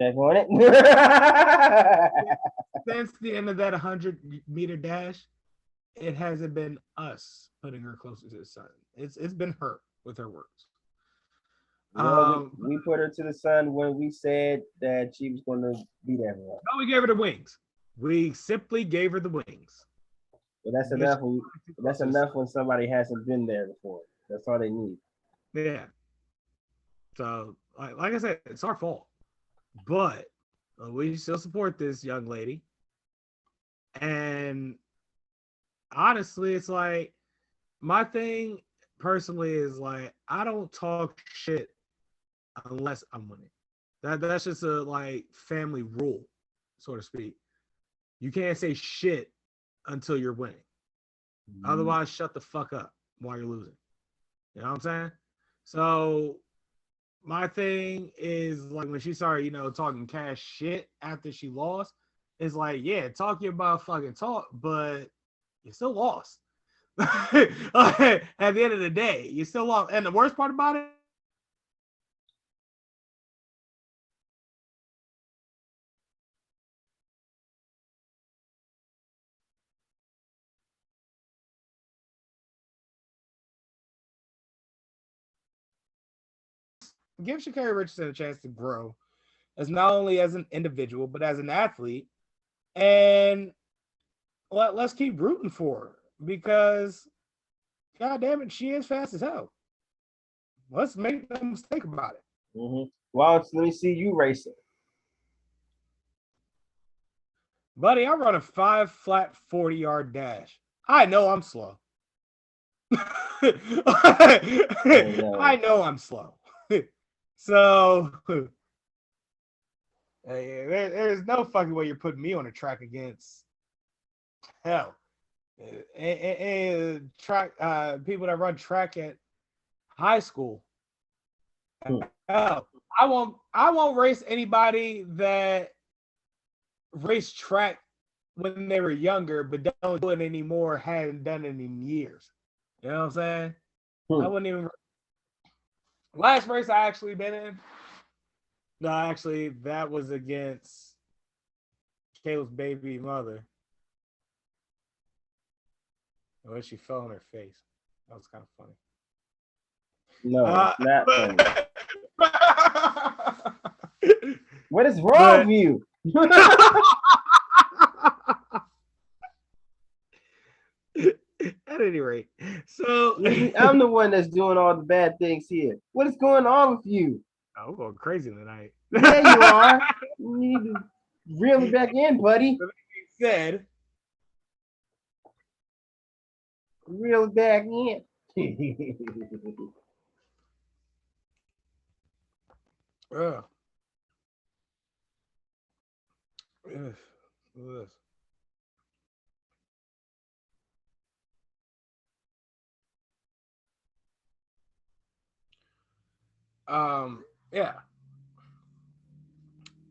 Check on it. Since the end of that 100-meter dash, it hasn't been us putting her closer to the sun. It's been her with her works. We put her to the sun when we said that she was going to beat everyone. No, we gave her the wings. We simply gave her the wings. But that's enough. That's enough when somebody hasn't been there before. That's all they need. Yeah. So, like I said, it's our fault, but we still support this young lady. And honestly, it's like my thing personally is like I don't talk shit unless I'm winning. That's just a family rule, so to speak. You can't say shit until you're winning. Otherwise, shut the fuck up while you're losing. You know what I'm saying? So my thing is like when she started, talking cash shit after she lost, it's like, yeah, talk your about fucking talk, but you still lost. At the end of the day, you still lost. And the worst part about it, give Sha'Carri Richardson a chance to grow as not only as an individual, but as an athlete. And let's keep rooting for her because, god damn it, she is fast as hell. Let's make no mistake about it. Mm-hmm. Well, let me see you racing. Buddy, I run a 5 flat 40-yard dash. I know I'm slow. I know I'm slow. So there's no fucking way you're putting me on a track against hell. Track people that run track at high school. Hell, I won't race anybody that raced track when they were younger, but don't do it anymore, hadn't done it in years. You know what I'm saying? I wouldn't even. Last race I actually been in. No, actually, that was against Caleb's baby mother. Well, she fell on her face. That was kind of funny. No, it's not funny. What is wrong with you? At any rate, so I'm the one that's doing all the bad things here. What is going on with you? I'm going crazy tonight. Yeah, you are. You need to reel it back in, buddy. That being said, reel it back in. Ugh. Yeah.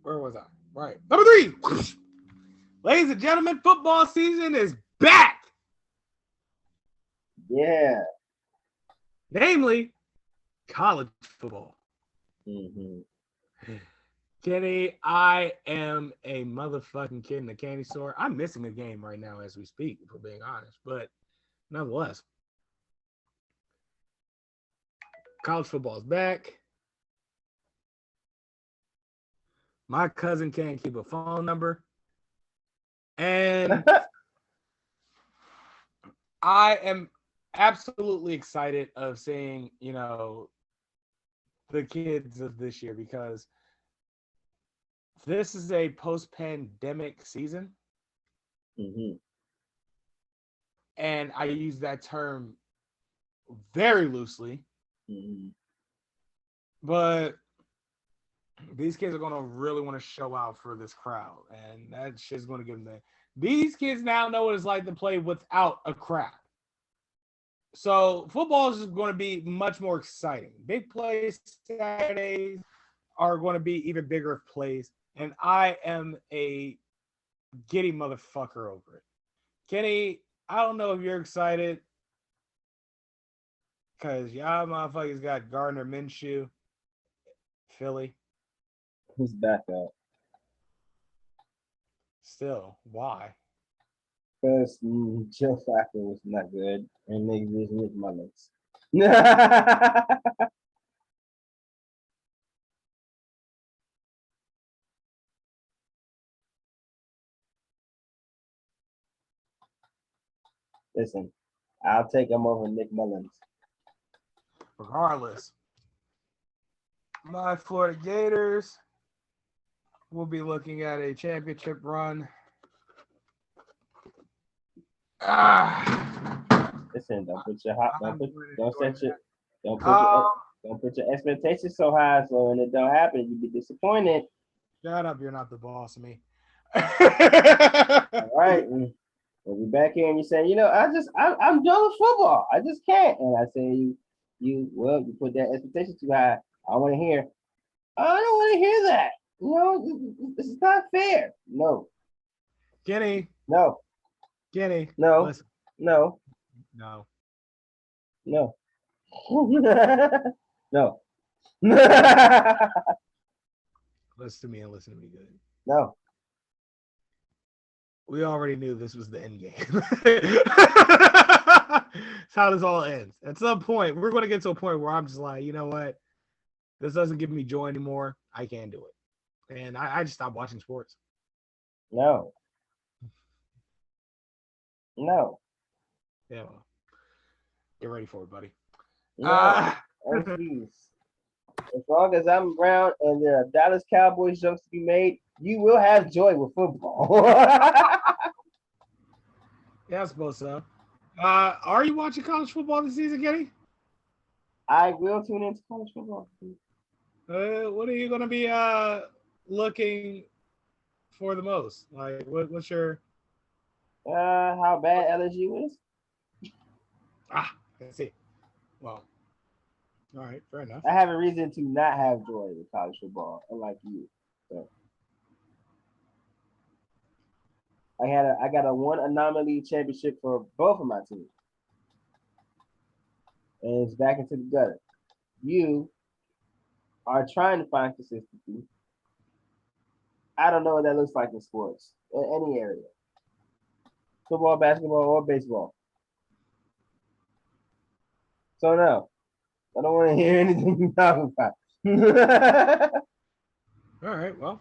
Where was I? Right. Number 3. Ladies and gentlemen, football season is back. Yeah. Namely, college football. Mm-hmm. Kenny, I am a motherfucking kid in the candy store. I'm missing a game right now as we speak, if we're being honest. But nonetheless, college football is back. My cousin can't keep a phone number. And I am absolutely excited of seeing, the kids of this year because this is a post-pandemic season. Mm-hmm. and I use that term very loosely. But these kids are gonna really want to show out for this crowd, and that shit's gonna give them that. These kids now know what it's like to play without a crowd. So football is going to be much more exciting. Big plays Saturdays are going to be even bigger plays, and I am a giddy motherfucker over it. Kenny, I don't know if you're excited because y'all motherfuckers got Gardner Minshew, Philly. Who's back up? Still, why? Because Joe Flacco was not good, and they just missed my legs. Listen, I'll take him over Nick Mullins. Regardless, my Florida Gators will be looking at a championship run. Listen, don't put your expectations so high, so when it don't happen, you be disappointed. Shut up, you're not the boss of me. All right. We'll be back here and you say, I'm done with football. I just can't. And I say, you put that expectation too high. I want to hear. I don't want to hear that. This is not fair. No. Kenny. No. Kenny. No. Listen. No. No. No. No. Listen to me and listen to me good. No. We already knew this was the end game. That's how this all ends. At some point, we're going to get to a point where I'm just like, you know what? This doesn't give me joy anymore. I can't do it. And I just stopped watching sports. No. No. Yeah. Well, get ready for it, buddy. No. Please. As long as I'm around and there are Dallas Cowboys jokes to be made, you will have joy with football. Yeah, I suppose so. Are you watching college football this season, Kenny? I will tune into college football. What are you going to be looking for the most? Like, what's your... How bad LSU is? I see. Well, all right, fair enough. I have a reason to not have joy with college football, unlike you. So. I got a one anomaly championship for both of my teams. And it's back into the gutter. You are trying to find consistency. I don't know what that looks like in sports, in any area. Football, basketball, or baseball. So no. I don't want to hear anything you talk about. All right, well.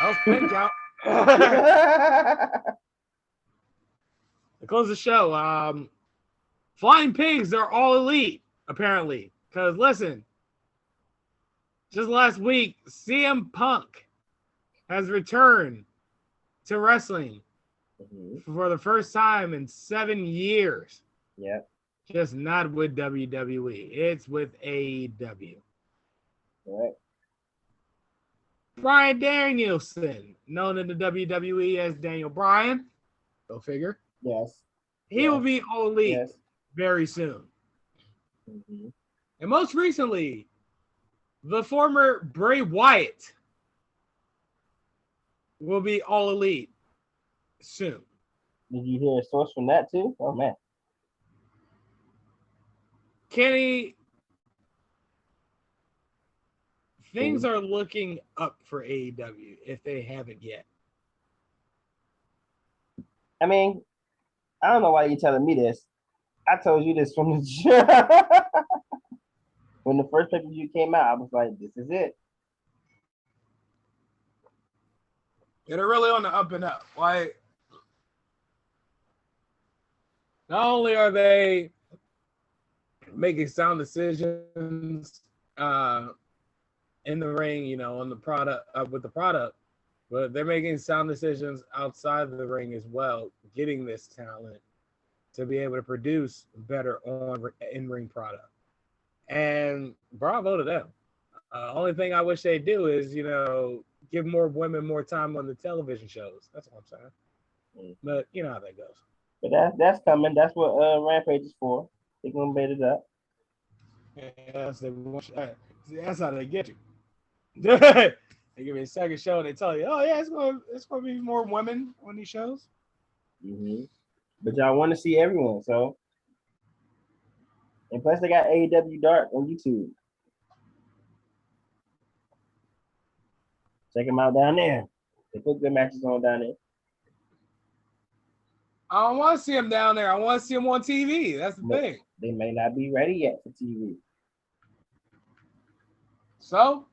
I'll think out. To close the show, Flying Pigs are all elite, apparently. Because listen, just last week, CM Punk has returned to wrestling for the first time in 7 years. Yep. Just not with WWE. It's with AEW. All right. Bryan Danielson, known in the WWE as Daniel Bryan. Go figure. Yes. He will be all elite very soon. Mm-hmm. And most recently, the former Bray Wyatt will be all elite soon. Did you hear a source from that too? Oh man. Kenny, things are looking up for AEW if they haven't yet. I mean, I don't know why you're telling me this. I told you this from the when the first pay-per-view came out. I was like, this is it. Yeah, they're really on the up and up. Like, not only are they making sound decisions in the ring, on the product with the product, But they're making sound decisions outside of the ring as well, getting this talent to be able to produce better on in-ring product. And bravo to them. Only thing I wish they do is, give more women more time on the television shows. That's what I'm saying. But you know how that goes. But that's coming. That's what Rampage is for. They're gonna bait it up. Yes, that's how they get you. They give me a second show and they tell you, oh yeah, it's gonna be more women on these shows. Mm-hmm. But y'all want to see everyone, so and plus they got AEW Dark on YouTube. Check them out down there. They put good matches on down there. I don't want to see them down there. I want to see them on TV. That's the thing. They may not be ready yet for TV. So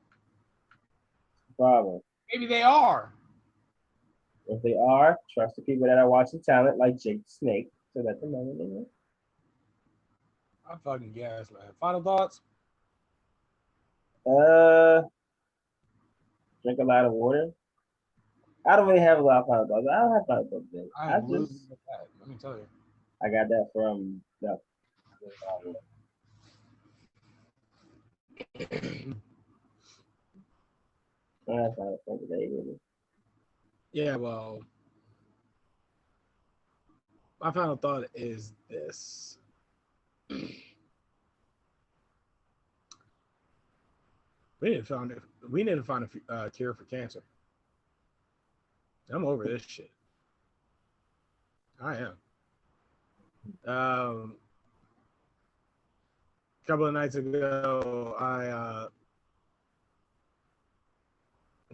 Problem. maybe they are. If they are, trust the people that are watching talent like Jake the Snake so that the money they know. I fucking guess, man. Final thoughts? Drink a lot of water. I don't really have a lot of final thoughts. I don't have final thoughts. Let me tell you. I got that from Ducky. Yeah, well, my final thought is this. We need to find a cure for cancer. I'm over this shit. I am. A couple of nights ago, I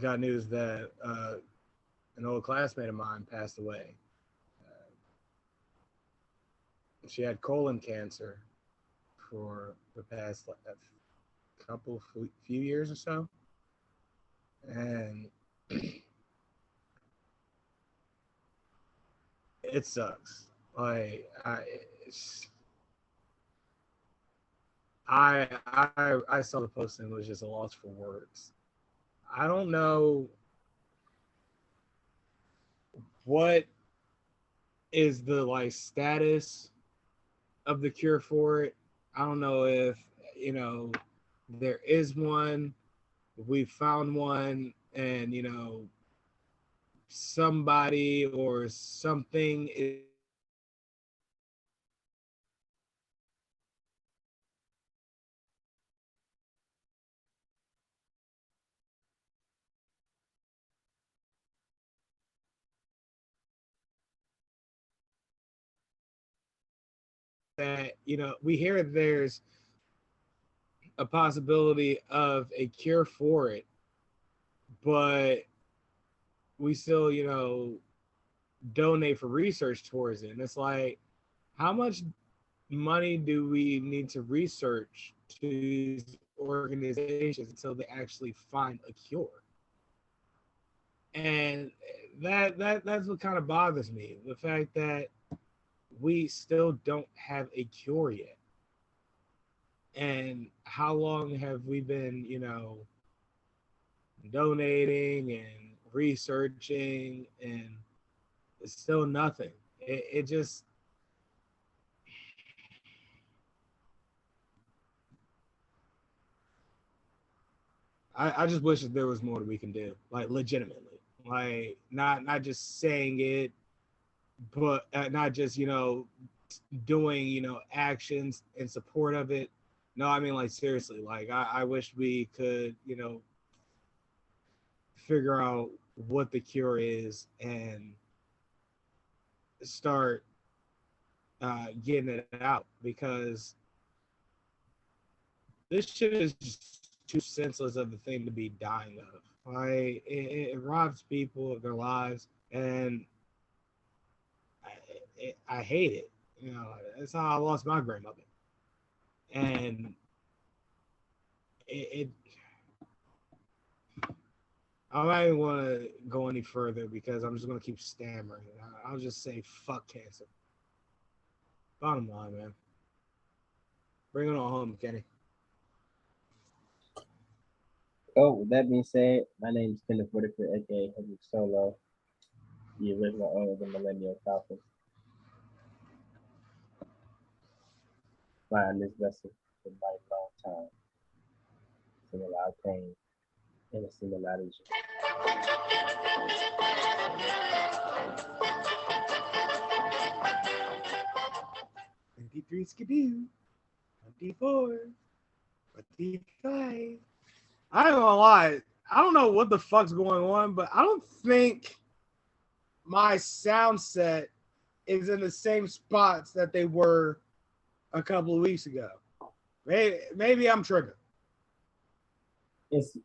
got news that an old classmate of mine passed away. She had colon cancer for the past few years or so, and it sucks. Like I saw the post and was just a loss for words. I don't know what is the status of the cure for it. I don't know if there is one. We found one, and somebody or something is that we hear there's a possibility of a cure for it, but we still donate for research towards it. And it's like, how much money do we need to research to these organizations until they actually find a cure? And that's what kind of bothers me, the fact that we still don't have a cure yet. And how long have we been donating and researching, and it's still nothing. It just I just wish that there was more that we can do, like legitimately, like not just saying it, but not just doing actions in support of it. No, I mean, like, seriously, like I wish we could figure out what the cure is and start getting it out, because this shit is just too senseless of a thing to be dying of. Like, it robs people of their lives, and I hate it. That's how I lost my grandmother, and it I don't even want to go any further because I'm just going to keep stammering. I'll just say fuck cancer. Bottom line, man. Bring it on home, Kenny. Oh, with that being said, my name is Kenneth Whitaker, aka Henry Solo, the original owner of the Millennial Falcon. Flying this vessel for a mighty long time. Seen a lot of pain and it's seen a lot of joy. 23 skidoo, 24, 25. I ain't gonna lie. I don't know what the fuck's going on, but I don't think my sound set is in the same spots that they were a couple of weeks ago. Maybe I'm tripping. It's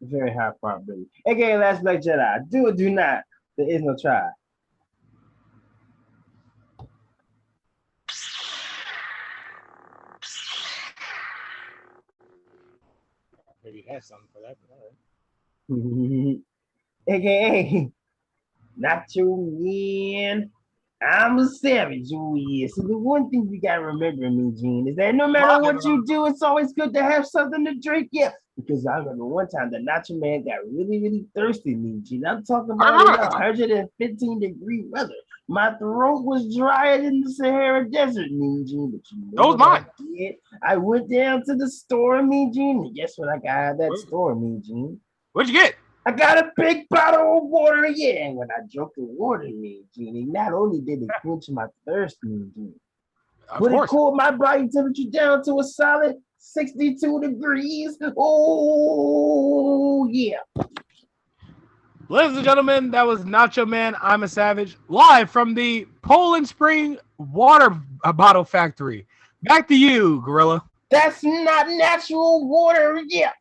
very high probability. AKA Last Black Jedi. Do or do not. There is no try. Maybe it has something for that. But all right. AKA Nacho Man. I'm a savage. Oh, yeah. So the one thing you gotta remember, me, Gene, is that no matter what you do, it's always good to have something to drink. Yeah. Because I remember one time the Nacho Man got really, really thirsty, me, Gene. I'm talking about in 115-degree weather. My throat was drier than the Sahara Desert, Mean Gene. But you know what mine. I did? I went down to the store, Mean Gene, and guess what I got at that store, Mean Gene? What'd you get? I got a big bottle of water, yeah. And when I drank the water, Mean Genie, not only did it quench my thirst, Mean Genie, but it cooled my body temperature down to a solid 62 degrees. Oh, yeah. Ladies and gentlemen, that was Nacho Man, I'm a Savage, live from the Poland Spring water bottle factory. Back to you, Gorilla. That's not natural water, yeah.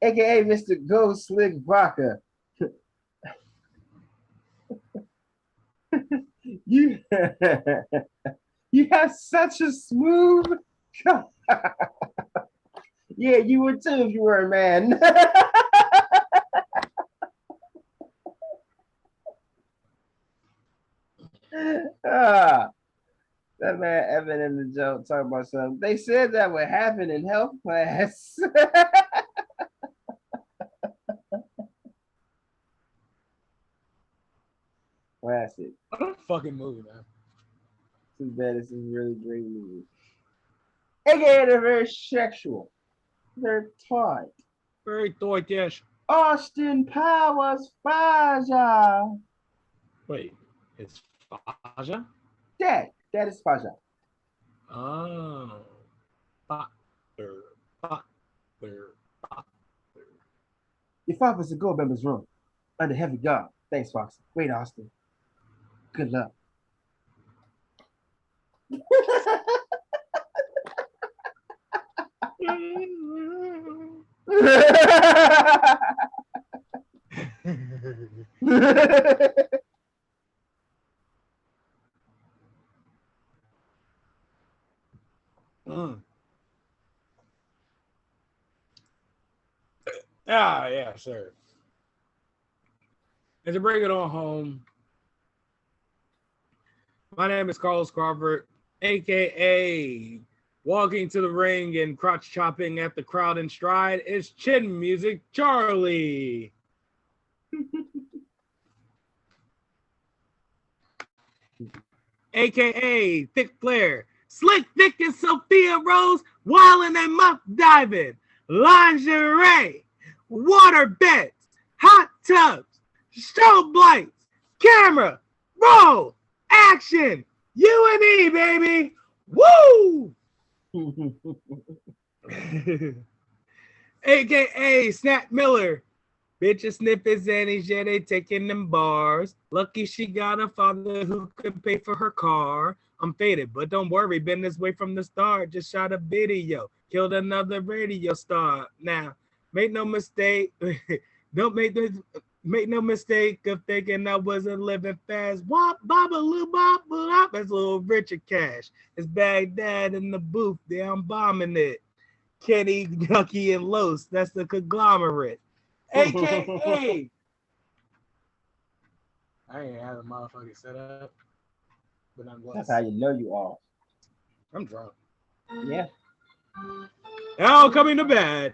AKA Mr. Go Slick Vodka. you have such a smooth. Yeah, you would too if you were a man. That man Evan in the joke talking about something. They said that would happen in health class. Classic. What a fucking movie, man. Too bad this is a really great movie. AKA they're very sexual. They're tight. Very tight, yes. Austin Powers Faja. Wait, it's Faja? That is Faja. Oh. Father. Your father's a gold member's room. Under heavy guard. Thanks, Fox. Wait, Austin. Good luck. Yeah, sure. And to bring it on home, my name is Carlos Crawford, aka walking to the ring and crotch chopping at the crowd in stride is Chin Music Charlie. AKA Thick Flair, Slick Thick and Sophia Rose, wildin' and muff diving, lingerie, water beds, hot tubs, strobe lights, camera, roll, action, U&E, baby, woo! AKA Snap Miller, bitches sniff his annies, yeah, they taking them bars. Lucky she got a father who could pay for her car. I'm faded, but don't worry, been this way from the start. Just shot a video, killed another radio star. Now, make no mistake, don't make no mistake of thinking I wasn't living fast. Wop, baba, bop, bop. That's little Richard Cash. It's Baghdad in the booth. There, I'm bombing it. Kenny, Ducky, and Los. That's the conglomerate. AKA. I ain't had a motherfucker set up. but nonetheless. That's how you know you are. I'm drunk. Yeah. Now coming to bat,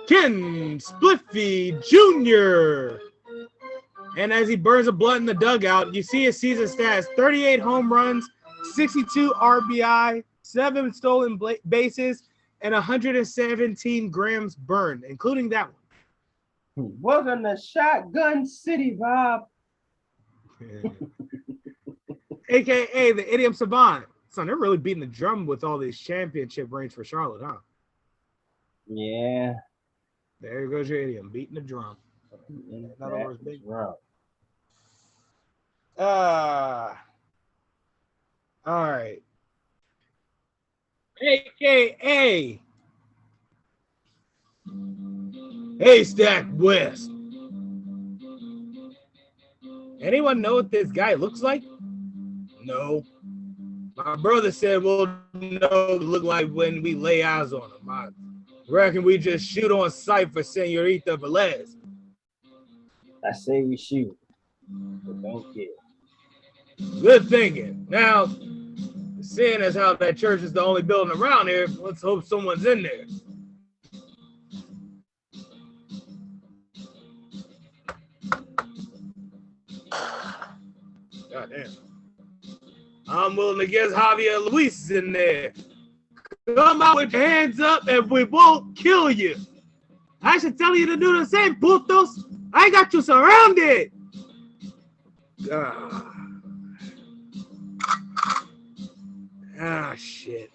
Ken Spliffy Jr. And as he burns a blunt in the dugout, you see his season stats: 38 home runs, 62 RBI, 7 stolen bases, and 117 grams burned, including that one. Welcome to Shotgun City, Bob. AKA the Idiom Savant. Son, they're really beating the drum with all these championship rings for Charlotte, huh? Yeah. There goes your idiom, beating the drum. In other words, big. All right. AKA Haystack West. Anyone know what this guy looks like? No. My brother said we'll know what look like when we lay eyes on him. I reckon we just shoot on sight for Senorita Velez. I say we shoot, but don't kill. Good thinking. Now, seeing as how that church is the only building around here, let's hope someone's in there. God damn. I'm willing to guess Javier Luis is in there. Come out with your hands up and we won't kill you. I should tell you to do the same, putos. I got you surrounded. Shit.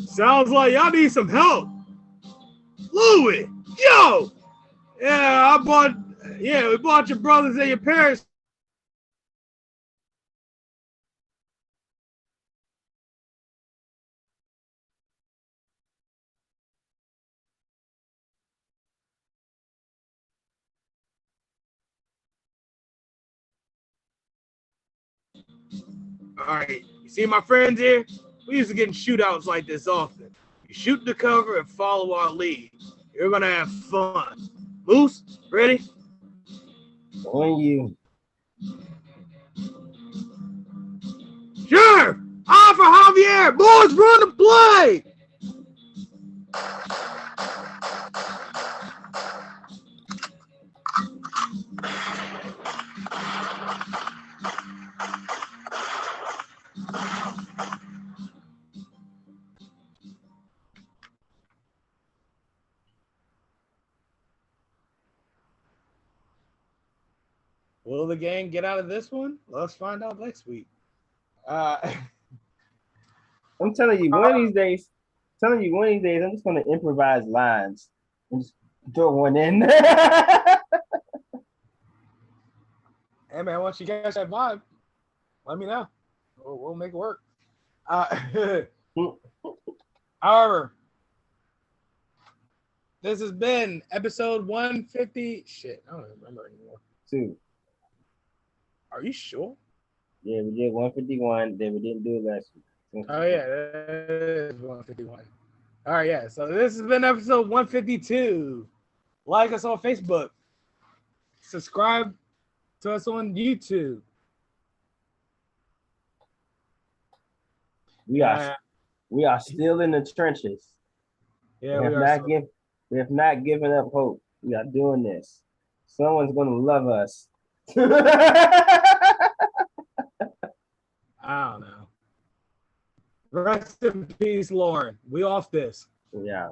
Sounds like y'all need some help. Louis, yo. We bought your brothers and your parents. All right, you see my friends here? We used to get in shootouts like this often. You shoot the cover and follow our lead. You're gonna have fun. Moose, ready? On you. Sure! On for Javier! Boys, run the play! Will the gang get out of this one? Let's find out next week. I'm telling you, one of these days, I'm just gonna improvise lines and just throw one in. Hey man, once you catch that vibe, let me know. We'll make it work. However, this has been episode 150. Shit, I don't remember anymore. 2. Are you sure? Yeah, we did 151, then we didn't do it last week. Oh yeah, that is 151. All right, yeah. So this has been episode 152. Like us on Facebook. Subscribe to us on YouTube. We are still in the trenches. Yeah, we have not given up hope. We are doing this. Someone's gonna love us. I don't know. Rest in peace, Lauren. We off this. Yeah.